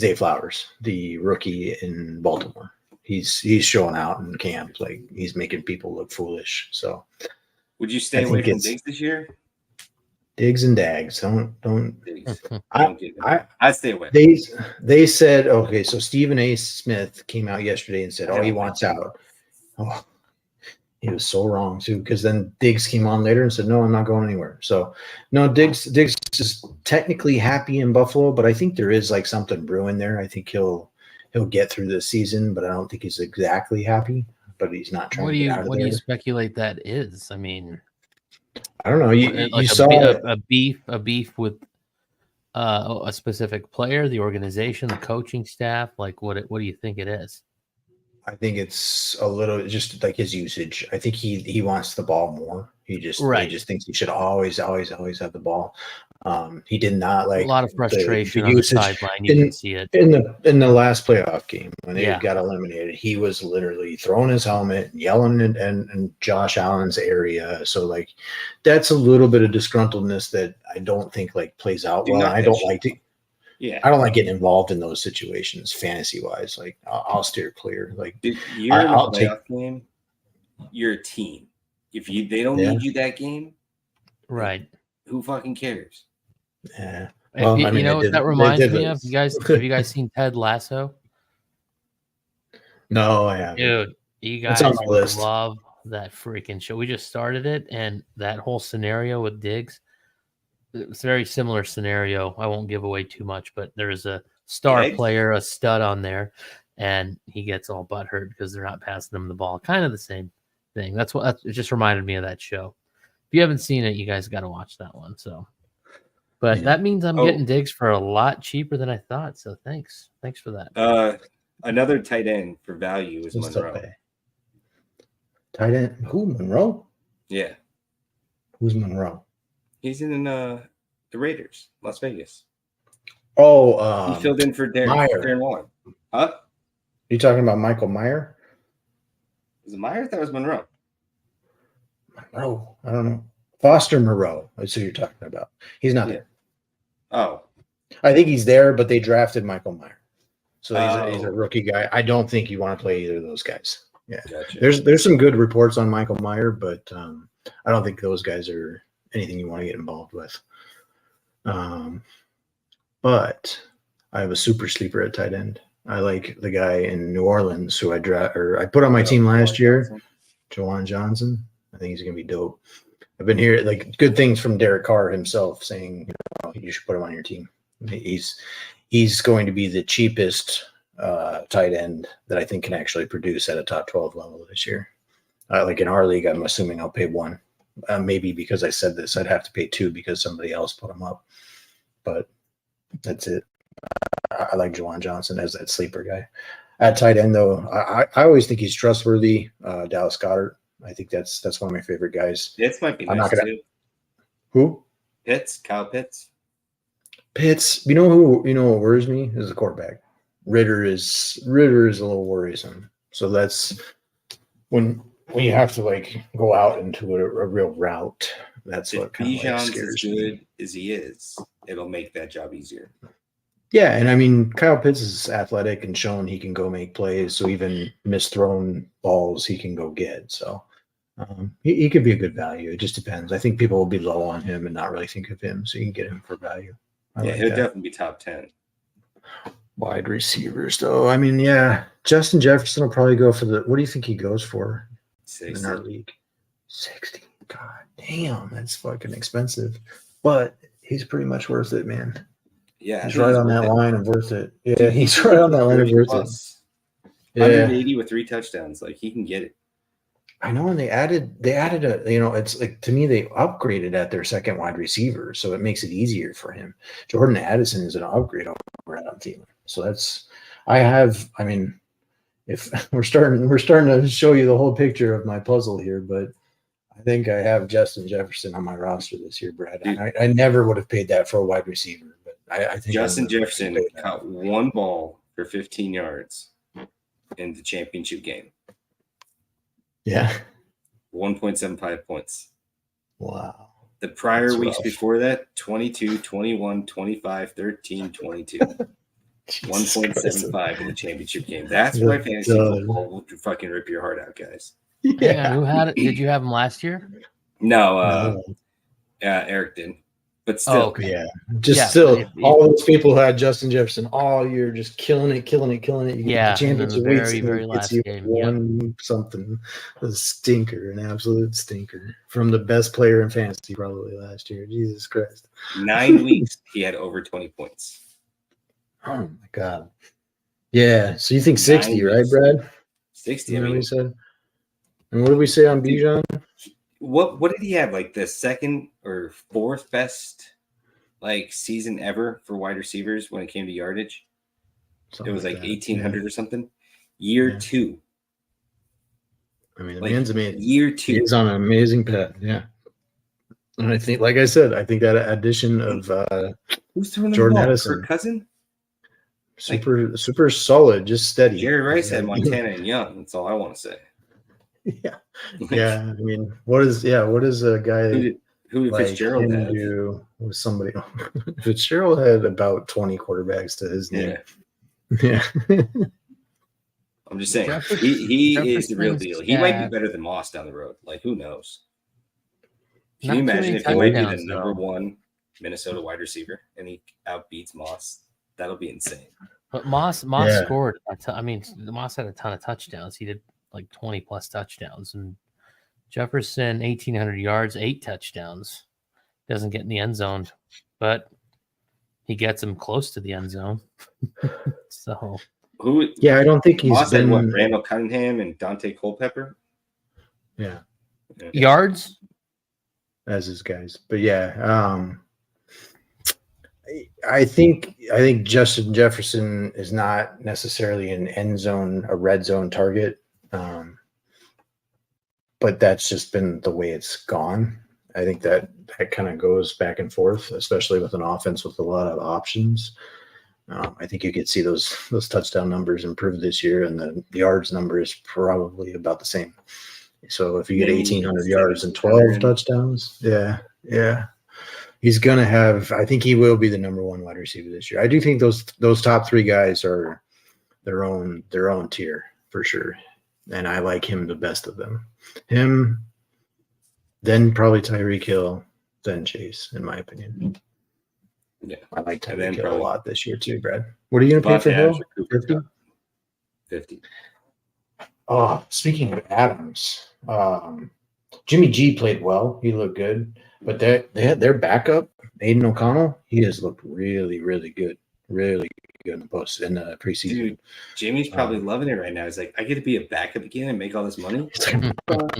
Zay Flowers, the rookie in Baltimore, he's showing out in camp. Like he's making people look foolish. So, would you stay away from Diggs this year? Diggs and Dags. Don't. Diggs. I stay away. They said okay. So Stephen A. Smith came out yesterday and said, "Oh, he wants out." Oh, he was so wrong too, because then Diggs came on later and said, "No, I'm not going anywhere." So, no, Diggs is technically happy in Buffalo, but I think there is like something brewing there. I think he'll get through this season, but I don't think he's exactly happy. But he's not trying to get out of there. What do you speculate that is? I mean, I don't know. You saw a beef with a specific player, the organization, the coaching staff. Like, what do you think it is? I think it's a little just like his usage. I think he wants the ball more. He just thinks he should always have the ball. He did not like a lot of frustration on the sideline. You can see it in the last playoff game when they got eliminated. He was literally throwing his helmet, and yelling in Josh Allen's area. So like that's a little bit of disgruntledness that I don't think like plays out well. I don't like to. Yeah. I don't like getting involved in those situations fantasy wise. Like I'll steer clear. Like Dude, you're in a I'll playoff game. You're a team. If they don't need you that game, right? Who fucking cares? Yeah. Well, you know what that reminds me of? You guys, have you guys seen Ted Lasso? No, I haven't. Dude, you guys would love that freaking show. We just started it, and that whole scenario with Diggs, it's a very similar scenario. I won't give away too much, but there's a star player, a stud on there, and he gets all butthurt because they're not passing him the ball. Kind of the same thing. It just reminded me of that show. If you haven't seen it, you guys got to watch that one. So, but that means I'm getting Diggs for a lot cheaper than I thought. So thanks for that. Another tight end for value is Monroe. Tight end? Who? Monroe? Yeah. Who's Monroe? He's in the Raiders, Las Vegas. Oh, he filled in for Darren Waller. Huh? You talking about Michael Meyer? Was it Meyer? That was Monroe. Monroe. I don't know. Foster Moreau. That's who you're talking about. He's not there. Oh. I think he's there, but they drafted Michael Meyer. So he's a rookie guy. I don't think you want to play either of those guys. Yeah. Gotcha. There's some good reports on Michael Meyer, but I don't think those guys are anything you want to get involved with. But I have a super sleeper at tight end. I like the guy in New Orleans who I put on my team last year, Juwan Johnson. I think he's gonna be dope. I've been hearing like good things from Derek Carr himself, saying you should put him on your team. He's going to be the cheapest tight end that I think can actually produce at a top 12 level this year. Like in our league, I'm assuming I'll pay one. Maybe because I said this, I'd have to pay two because somebody else put him up. But that's it. I like Juwan Johnson as that sleeper guy. At tight end, though, I always think he's trustworthy. Dallas Goedert. I think that's one of my favorite guys. Pitts might be nice too. Who? Pitts, Kyle Pitts. Pitts. You know what worries me is the quarterback. Ritter is a little worrisome. So that's when you have to like go out into a real route. That's what kind of like scares me. As good as he is, it'll make that job easier. Yeah, and I mean Kyle Pitts is athletic and shown he can go make plays. So even misthrown balls he can go get. So he could be a good value. It just depends. I think people will be low on him and not really think of him, so you can get him for value. He'll definitely be top 10. Wide receivers, though. I mean, yeah, Justin Jefferson will probably go for what do you think he goes for 60. in our league? 60. God damn, that's fucking expensive. But he's pretty much worth it, man. Yeah. He's right on that line of worth it. Yeah, he's right on that line of worth it. Yeah. 180 with 3 touchdowns. Like, he can get it. I know, and they added it's like, to me, they upgraded at their second wide receiver, so it makes it easier for him. Jordan Addison is an upgrade over Adam Thielen. So if we're starting to show you the whole picture of my puzzle here, but I think I have Justin Jefferson on my roster this year, Brad. I never would have paid that for a wide receiver, but I think Justin Jefferson caught one ball for 15 yards in the championship game. Yeah. 1.75 points. Wow. The prior weeks before that, 22, 21, 25, 13, 22. 1.75 in the championship game. That's why fantasy football will fucking rip your heart out, guys. Yeah. Who had it? Did you have him last year? No. Eric did. But still. All those people who had Justin Jefferson all year just killing it. You get the championship very last game. Something. A stinker, an absolute stinker. From the best player in fantasy probably last year. Jesus Christ. 9 weeks he had over 20 points. Oh my God. Yeah. So you think 60, right, Brad? 60. You know what we said? And what did we say on Bijan? What did he have? Like the second or fourth best season ever for wide receivers when it came to yardage? It was like 1,800 or something. Year 2. I mean, the man's amazing. Year 2. He's on an amazing path. Yeah. And I think, like I said, that addition of who's throwing Jordan the ball? Addison, Her cousin? Super solid, just steady. Jerry Rice had Montana and Young. That's all I want to say. Yeah. I mean, what is a guy? Who like Fitzgerald him have? do with somebody. Fitzgerald had about 20 quarterbacks to his name. Yeah. I'm just saying, he is the real deal. He might be better than Moss down the road. Like, who knows? Can you imagine if he might be the number one Minnesota wide receiver and he outbeats Moss? That'll be insane. But Moss scored. Moss had a ton of touchdowns. He did like 20 plus touchdowns, and Jefferson 1,800 yards, 8 touchdowns. Doesn't get in the end zone, but he gets him close to the end zone. So who? Yeah, I don't think he's Moss been. Had, Randall Cunningham and Dante Culpepper. Yeah, yards as his guys, but yeah. I think Justin Jefferson is not necessarily an end zone, a red zone target, but that's just been the way it's gone. I think that kind of goes back and forth, especially with an offense with a lot of options. I think you could see those touchdown numbers improve this year, and the yards number is probably about the same. So if you get 1,800 yards and 12 touchdowns, yeah. He's gonna have. I think he will be the number one wide receiver this year. I do think those top 3 guys are their own tier for sure, and I like him the best of them. Him, then probably Tyreek Hill, then Chase, in my opinion. Yeah, I like Tyreek Hill a lot this year too, Brad. What are you gonna pay for Hill? 50. Oh, speaking of Adams, Jimmy G played well. He looked good. But they had their backup, Aiden O'Connell. He has looked really, really good. Really good in the preseason. Dude, Jimmy's probably loving it right now. He's like, I get to be a backup again and make all this money.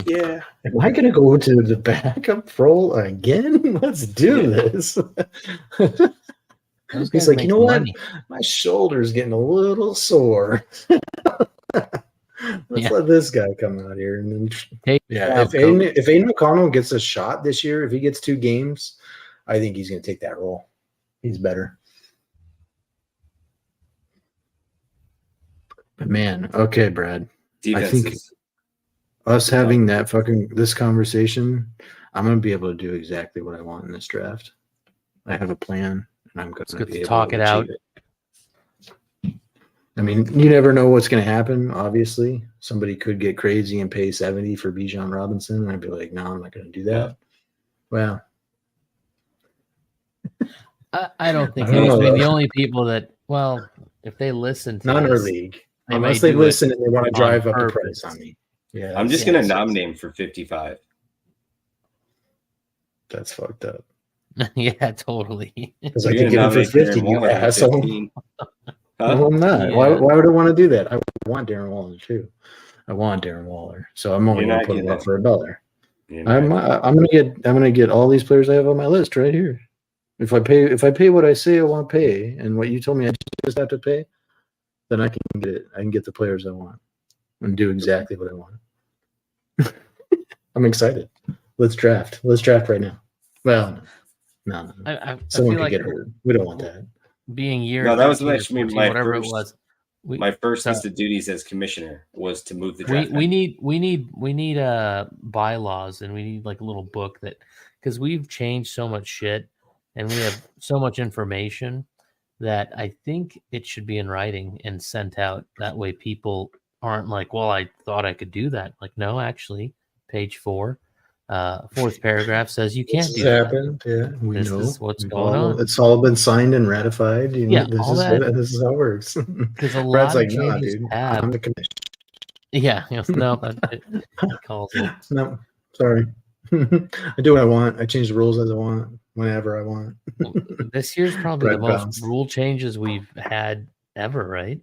Yeah. Am I gonna go to the backup role again? Let's do this. He's like, you know what? My shoulder's getting a little sore. Let's let this guy come out here and then if Aiden O'Connell gets a shot this year, if he gets 2 games, I think he's going to take that role. He's better. But man, okay, Brad. Defenses. I think us having this conversation, I'm going to be able to do exactly what I want in this draft. I have a plan, and I'm going to be able talk it out. I mean, you never know what's going to happen. Obviously, somebody could get crazy and pay 70 for Bijan Robinson, and I'd be like, "No, I'm not going to do that." Well, I don't think the only people that if they listen to not in our league, unless they listen and they want to drive up the price on me. Yeah, I'm just going to nominate him for 55. That's fucked up. Yeah, totally. Because I can give him for 50, you asshole. No, I'm not. Yeah. Why would I want to do that? I want Darren Waller too. I want Darren Waller, so I'm only going to put him up for $1. I'm gonna get all these players I have on my list right here. If I pay what I say I want to pay, and what you told me I just have to pay, then I can get it. I can get the players I want and do exactly what I want. I'm excited. Let's draft. Let's draft right now. Well, no. Someone could get hurt. We don't want that. Being year that was my first. My first list of duties as commissioner was to move the draft. We need bylaws, and we need like a little book that, because we've changed so much shit and we have so much information that I think it should be in writing and sent out. That way people aren't like, well, I thought I could do that. Like, no, actually, page 4. 4th paragraph says you can't do that. Happened. Yeah, this is what's going on. It's all been signed and ratified. This is how it works. Because a Brad's lot like, nah, dude, I'm the commissioner. Yeah, no, it calls it. No, sorry. I do what I want. I change the rules as I want, whenever I want. This year's probably the most rule changes we've had ever, right?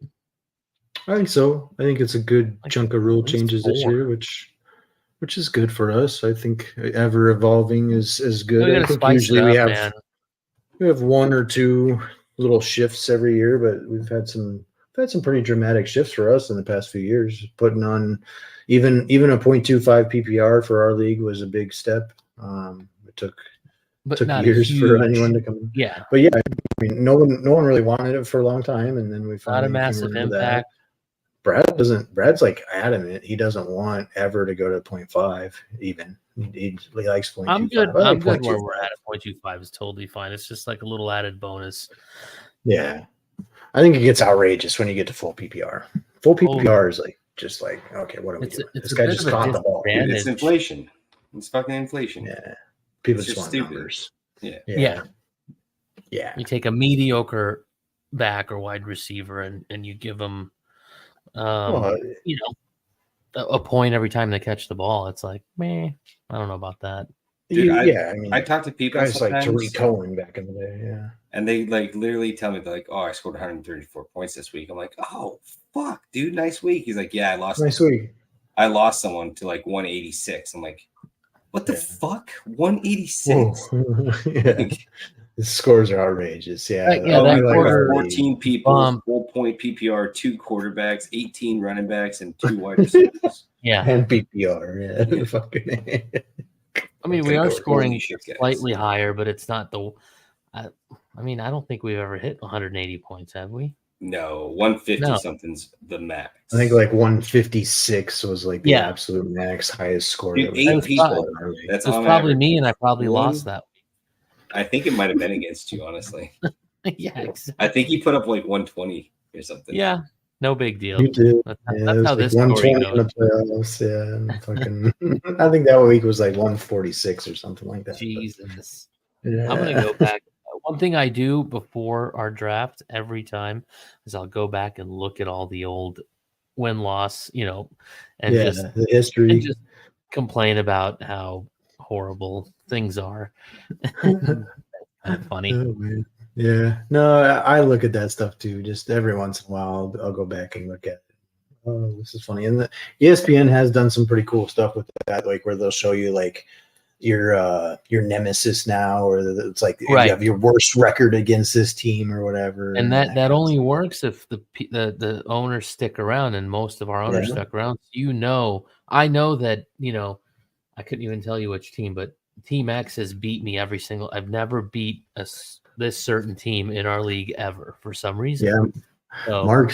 I think so. I think it's a good chunk of rule changes this year, which is good for us. I think ever evolving is good. I think usually we have 1 or 2 little shifts every year, but we've had some pretty dramatic shifts for us in the past few years. Putting on even a 0.25 PPR for our league was a big step. It took years for anyone to come. Yeah, but yeah, I mean, no one really wanted it for a long time, and then we finally not a massive impact. Brad's like adamant. He doesn't want ever to go to 0.5 even. He likes 0.25. I'm good. I'm good where we're at. 0.25 is totally fine. It's just like a little added bonus. Yeah. I think it gets outrageous when you get to full PPR. Full PPR is like just like, okay, what are we doing? This guy just caught the ball. Dude, it's inflation. It's fucking inflation. Yeah. People just want numbers. Yeah. You take a mediocre back or wide receiver and you give them a point every time they catch the ball. It's like, man, I don't know about that. Dude, I talk to people guys like Tariq Cohen back in the day, and they like literally tell me, they're like, "Oh, I scored 134 points this week." I'm like, "Oh, fuck, dude, nice week." He's like, "Yeah, I lost. Nice week. I lost someone to like 186." I'm like, "What the fuck? 186?" The scores are outrageous. Yeah, like 14 people, 4-point PPR, 2 quarterbacks, 18 running backs, and 2 wide receivers. And PPR. Yeah, fucking. I mean, we are scoring slightly higher, but it's not the. I don't think we've ever hit 180 points, have we? No, 150 something's the max. I think like 156 was like the absolute max, highest score. Dude, 8 people. That's probably me, and I probably lost that week. I think it might have been against you, honestly. Yeah, exactly. I think you put up like 120 or something. Yeah, no big deal. You did. That's how this story goes. In the playoffs, yeah. Fucking, I think that week was like 146 or something like that. Jesus. Yeah. I'm gonna go back. One thing I do before our draft every time is I'll go back and look at all the old win-loss, and just the history, and just complain about how horrible things are. Funny. Oh, man. Yeah, no, I look at that stuff too. Just every once in a while, I'll go back and look at it. Oh, this is funny. And the ESPN has done some pretty cool stuff with that, like where they'll show you like your nemesis now, or it's like you have your worst record against this team or whatever. And that only works if the owners stick around, and most of our owners stuck around. I know that I couldn't even tell you which team, but Team X has beat me every single. I've never beat this certain team in our league ever for some reason. Yeah, so, Mark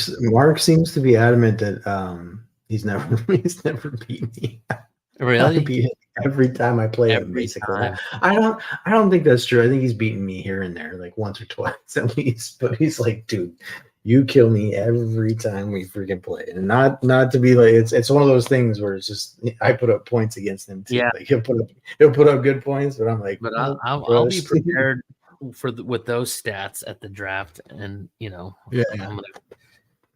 seems to be adamant that he's never beat me. Really? I beat him every time I play him. Basically, time. I don't think that's true. I think he's beaten me here and there, like once or twice at least. But he's like, dude, you kill me every time we freaking play. And not to be like, it's one of those things where it's just I put up points against him too. Yeah, like he'll put up good points, but I'm like, but I'll be prepared with those stats at the draft, and I'm gonna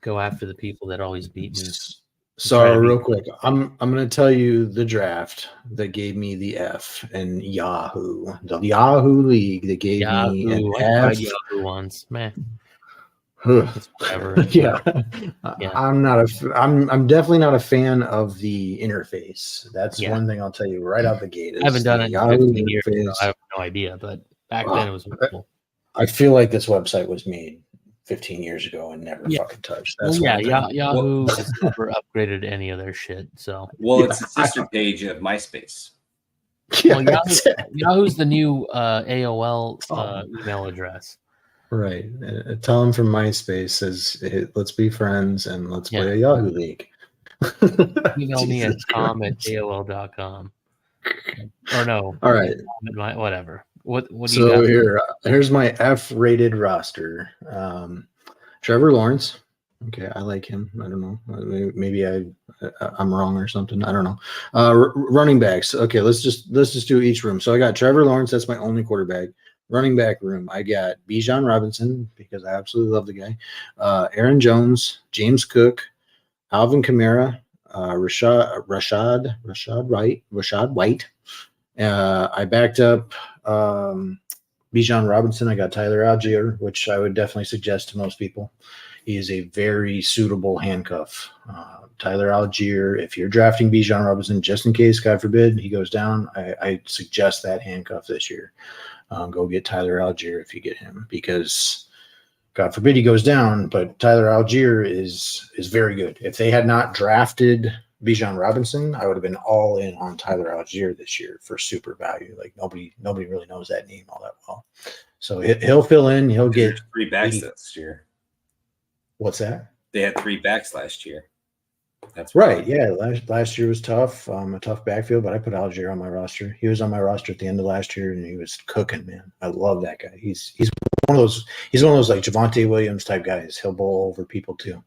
go after the people that always beat me. So real quick, I'm gonna tell you the draft that gave me the F in Yahoo, the Yahoo League that gave me an F. Yahoo ones, man. It's whatever. Yeah. I'm definitely not a fan of the interface. That's one thing I'll tell you right out the gate. I haven't done it in 15 years. So I have no idea, but back then it was wonderful. I feel like this website was made 15 years ago and never fucking touched. That's Yahoo has never upgraded any of their shit. So it's the sister page of MySpace. Well, Yahoo's the new AOL email address. Right. Tell them from MySpace says, hey, let's be friends and let's play a Yahoo League. Email me at tom@aol.com. Or no. All right. Whatever. What do so you got? Here's my F-rated roster. Trevor Lawrence. Okay, I like him. I don't know. Maybe I'm wrong or something. I don't know. Running backs. Okay, let's just do each room. So I got Trevor Lawrence. That's my only quarterback. Running back room. I got Bijan Robinson because I absolutely love the guy. Aaron Jones, James Cook, Alvin Kamara, Rashad White. I backed up Bijan Robinson. I got Tyler Algier, which I would definitely suggest to most people. He is a very suitable handcuff. Tyler Algier, if you're drafting Bijan Robinson, just in case, God forbid, he goes down, I suggest that handcuff this year. Go get Tyler Algier if you get him, because God forbid he goes down, but Tyler Algier is very good. If they had not drafted Bijan Robinson, I would have been all in on Tyler Algier this year for super value. Like nobody really knows that name all that well. So he'll fill in. He'll get 3 backs last year. What's that? They had 3 backs last year. That's right. Yeah, last year was tough. A tough backfield, but I put Algier on my roster. He was on my roster at the end of last year, and he was cooking, man. I love that guy. He's one of those. He's one of those like Javonte Williams type guys. He'll bowl over people too.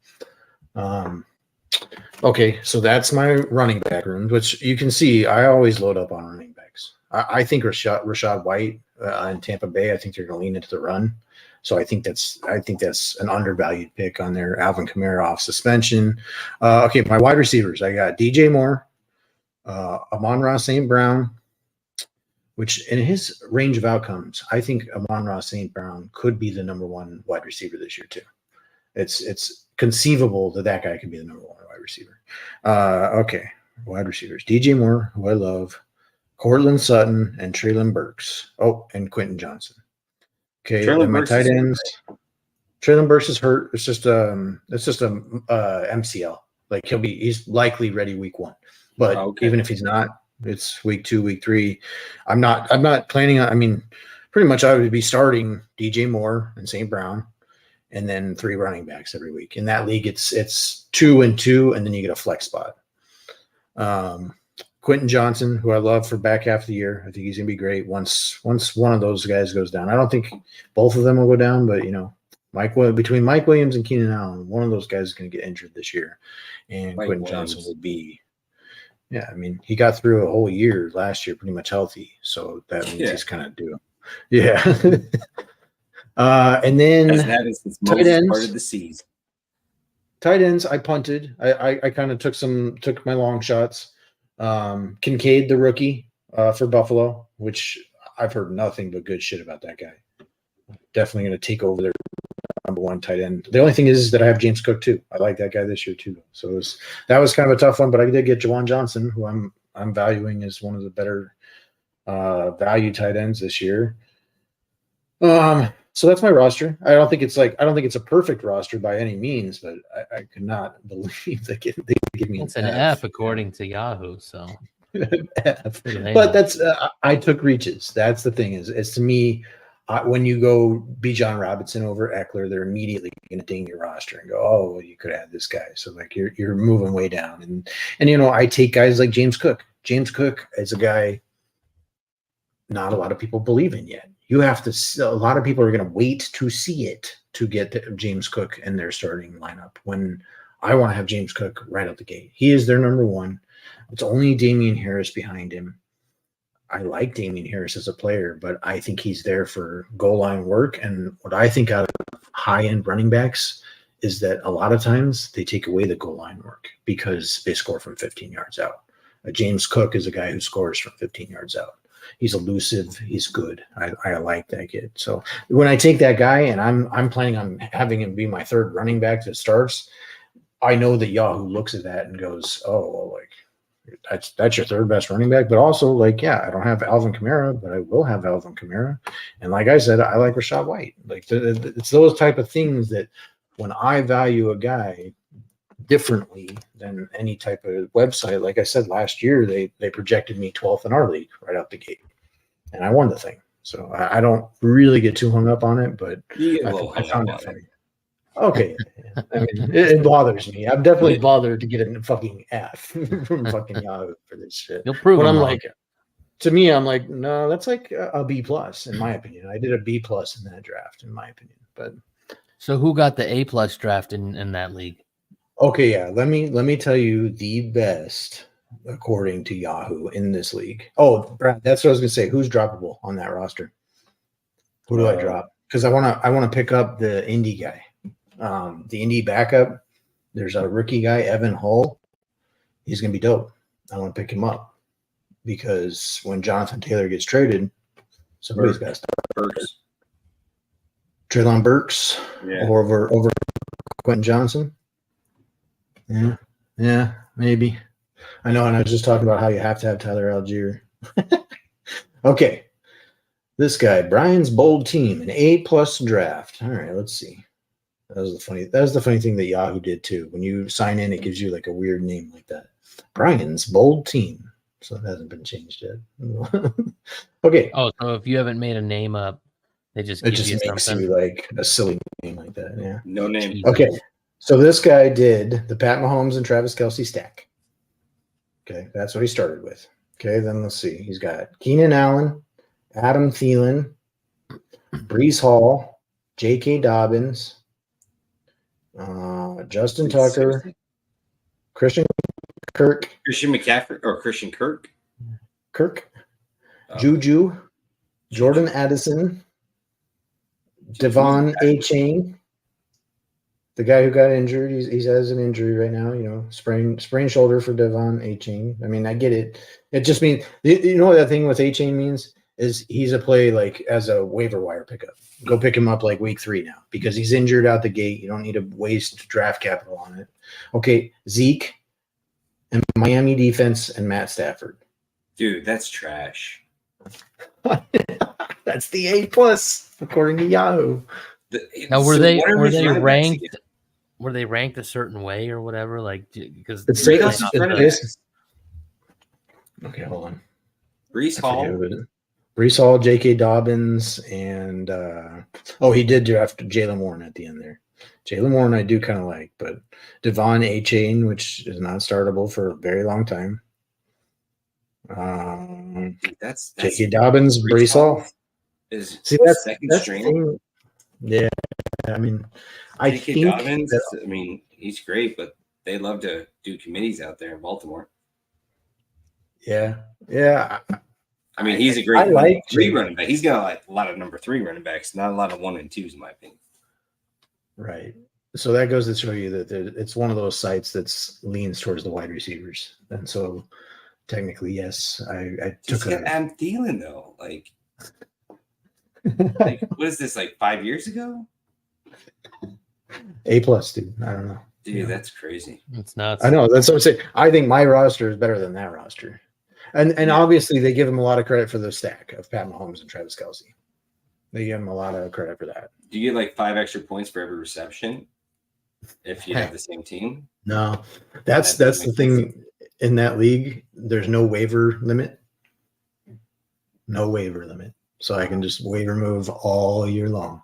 Okay, so that's my running back room, which you can see I always load up on running backs. I think Rashad White in Tampa Bay, I think they're going to lean into the run. So I think that's an undervalued pick on there. Alvin Kamara off suspension. Okay, my wide receivers. I got DJ Moore, Amon-Ra St. Brown, which in his range of outcomes, I think Amon-Ra St. Brown could be the number one wide receiver this year too. It's conceivable that guy could be the number one wide receiver. Okay, wide receivers. DJ Moore, who I love, Cortland Sutton, and Treylon Burks. Oh, and Quentin Johnson. Okay, then my tight ends. Treylon Burks is hurt. It's just a MCL. Like he's likely ready week 1. But even if he's not, it's week 2, week 3. I'm not planning on. I mean, pretty much I would be starting DJ Moore and St. Brown, and then 3 running backs every week. In that league, it's 2 and 2, and then you get a flex spot. Quentin Johnson, who I love for back half of the year. I think he's going to be great once one of those guys goes down. I don't think both of them will go down, but, between Mike Williams and Keenan Allen, one of those guys is going to get injured this year. And Quentin Johnson will be – yeah, I mean, he got through a whole year last year pretty much healthy, so that means he's kind of due. Yeah. And then tight ends. Part of the season. Tight ends, I punted. I kind of took my long shots. Kincaid, the rookie for Buffalo, which I've heard nothing but good shit about that guy. Definitely going to take over their number 1 tight end. The only thing is that I have James Cook too. I like that guy this year too. So that was kind of a tough one, but I did get Juwan Johnson, who I'm valuing as one of the better value tight ends this year. So that's my roster. I don't think it's a perfect roster by any means, but I could not believe they give me an F according to Yahoo. So, F. But that's I took reaches. That's the thing is to me, when you go Bijan Robinson over Eckler, they're immediately going to ding your roster and go, oh, well, you could have this guy. So like you're moving way down, and I take guys like James Cook. James Cook is a guy not a lot of people believe in yet. A lot of people are going to wait to see it to get James Cook in their starting lineup when I want to have James Cook right out the gate. He is their number 1. It's only Damian Harris behind him. I like Damian Harris as a player, but I think he's there for goal line work. And what I think out of high-end running backs is that a lot of times they take away the goal line work because they score from 15 yards out. James Cook is a guy who scores from 15 yards out. He's elusive. He's good. I like that kid. So when I take that guy and I'm planning on having him be my 3rd running back that starts, I know that Yahoo looks at that and goes, oh, well, like that's your 3rd best running back. But also, like, yeah, I don't have Alvin Kamara, but I will have Alvin Kamara. And like I said, I like Rashad White. Like it's those type of things that when I value a guy differently than any type of website. Like I said, last year, they projected me 12th in our league right out the gate, and I won the thing. So I don't really get too hung up on it, but I found it funny. Okay. I mean, it bothers me. I'm definitely bothered to get a fucking F from fucking Yahoo for this shit. You'll prove it. To me, I'm like, no, that's like a B plus in my opinion. I did a B plus in that draft, in my opinion. But so who got the A plus draft in that league? Okay, yeah. Let me tell you the best according to Yahoo in this league. Oh, Brad, that's what I was gonna say. Who's droppable on that roster? Who do I drop? Because I wanna pick up the indie guy. The indie backup. There's a rookie guy, Evan Hull. He's gonna be dope. I want to pick him up because when Jonathan Taylor gets traded, somebody's got to start. Treylon Burks over Quentin Johnson. Yeah, maybe. I know, and I was just talking about how you have to have Tyler Algier. Okay. This guy, Brian's bold team, an A+ draft. All right, let's see. That was the funny thing that Yahoo did too. When you sign in, it gives you like a weird name like that. Brian's bold team. So it hasn't been changed yet. Okay. Oh, so if you haven't made a name up, they just give you makes something. you like a silly name like that. Yeah. No name. Okay. So this guy did the Pat Mahomes and Travis Kelce stack. Okay, that's what he started with. Okay, then let's see. He's got Keenan Allen, Adam Thielen, Breece Hall, J.K. Dobbins, Justin Tucker, Christian Kirk, Christian McCaffrey or Christian Kirk, Juju, Jordan Addison, Devon A-Chain, the guy who got injured. He has an injury right now, sprained shoulder for Devon A-Chain. I mean, I get it. It just means, what that thing with A-Chain means is he's a play like as a waiver wire pickup. Go pick him up like week 3 now because he's injured out the gate. You don't need to waste draft capital on it. Okay, Zeke and Miami defense and Matt Stafford. Dude, that's trash. That's the A+ according to Yahoo. Now, were they ranked? Were they ranked a certain way or whatever? Like, because okay, hold on. Breece Hall, J.K. Dobbins, and he did draft Jaylen Warren at the end there. Jaylen Warren I do kind of like, but Devon A-Chain, which is not startable for a very long time. That's J.K. Dobbins, Breece Hall. That's second string. Yeah, I mean, I think Dobbins, he's great, but they love to do committees out there in Baltimore. Yeah. I mean, he's a great running back. He's got like a lot of number 3 running backs, not a lot of 1 and 2s, in my opinion. Right. So that goes to show you that it's one of those sites that leans towards the wide receivers, and so technically, yes, I took it. I'm Thielen though, like what is this, like 5 years ago? A+, dude. I don't know. Dude, that's crazy. It's nuts. I know. That's what I'm saying. I think my roster is better than that roster. And obviously they give him a lot of credit for the stack of Pat Mahomes and Travis Kelce. They give him a lot of credit for that. Do you get like 5 extra points for every reception if you have the same team? No. That's the thing in that league. There's no waiver limit. No waiver limit. So I can just waiver move all year long.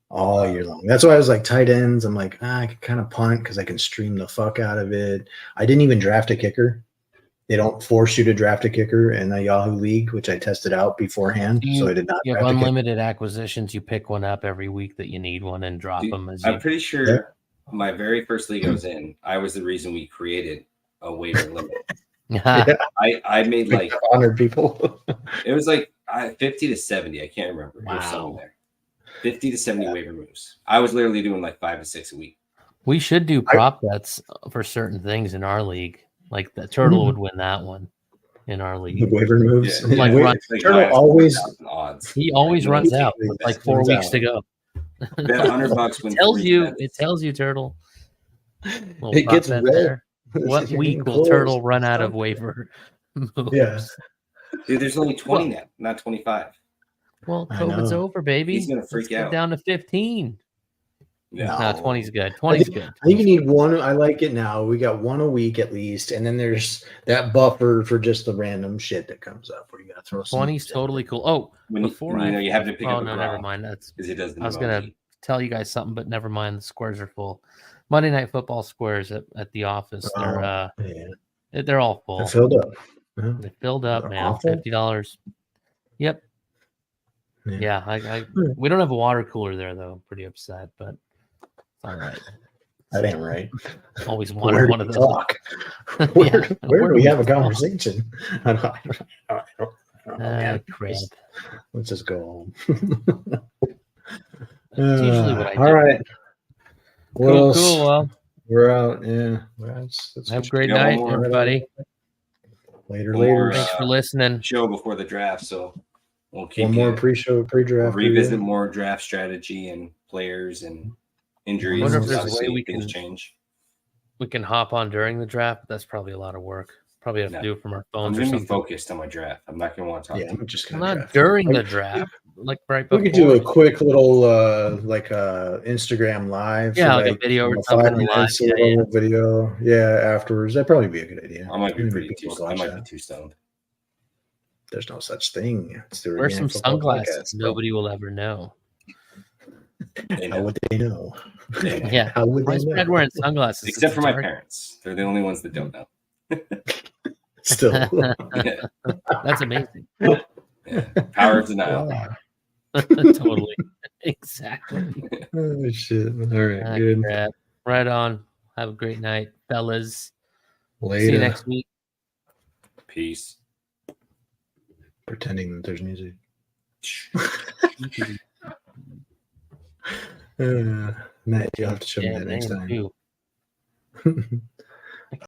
All year long. That's why I was like tight ends. I'm like, I can kind of punt because I can stream the fuck out of it. I didn't even draft a kicker. They don't force you to draft a kicker in the Yahoo League, which I tested out beforehand. So I did not. You have unlimited acquisitions. You pick one up every week that you need one and drop them. I'm pretty sure my very first league I was in, I was the reason we created a waiver limit. I made like 100 people. It was like 50 to 70. I can't remember. Wow. There was something there. 50 to 70 waiver moves. I was literally doing like 5 to 6 a week. We should do prop bets for certain things in our league. Like the Turtle would win that one in our league. The waiver moves. Yeah. Turtle always runs out with like 4 weeks to go. Bet $100 when it tells you, Turtle. It gets red. What week will Turtle run out of waiver moves? Yeah. Dude, there's only 20 now, not 25. Well, COVID's over, baby. He's gonna freak out. Down to 15. No, 20's good. 20's good. I think you need one. I like it now. We got one a week at least, and then there's that buffer for just the random shit that comes up where you got to throw. 20's totally cool. Oh, you have to pick up. No, never mind. That's because he does. I was gonna tell you guys something, but never mind. The squares are full. Monday Night Football squares at the office. They're all full. They're filled up. They filled up, They're man. awful. $50. Yep. Yeah, we don't have a water cooler there though. I'm pretty upset, but it's all right. That ain't right. Always wanted one of those. Talk? Where do we have a conversation? I don't know. Crap. Let's just go home. That's usually what I do. All right. What else? Cool. Well, we're out. Yeah. Let's have a great night, everybody. Later. Thanks for listening. Show before the draft, so we'll keep one more pre-draft. We'll revisit more draft strategy and players and injuries. I wonder if there's a way we can change. We can hop on during the draft. But that's probably a lot of work. Probably have to do it from our phones. I'm gonna be focused on my draft. I'm not gonna want to talk. Yeah, I'm just gonna. Not during the draft. Like right before. We could do a quick little Instagram live. Yeah, like a video or something. Video. Yeah, afterwards. That'd probably be a good idea. I might be too stoned. There's no such thing. Wear some sunglasses. Nobody will ever know. How would they know? Yeah. How would Why they is know? Brad wearing sunglasses? Except for my parents. They're the only ones that don't know. Still. Yeah. That's amazing. Yeah. Power of denial. Wow. Totally. Exactly. Oh, shit. All right. Good. Crap. Right on. Have a great night, fellas. Later. See you next week. Peace. Pretending that there's music. Matt, you'll have to show me that next time.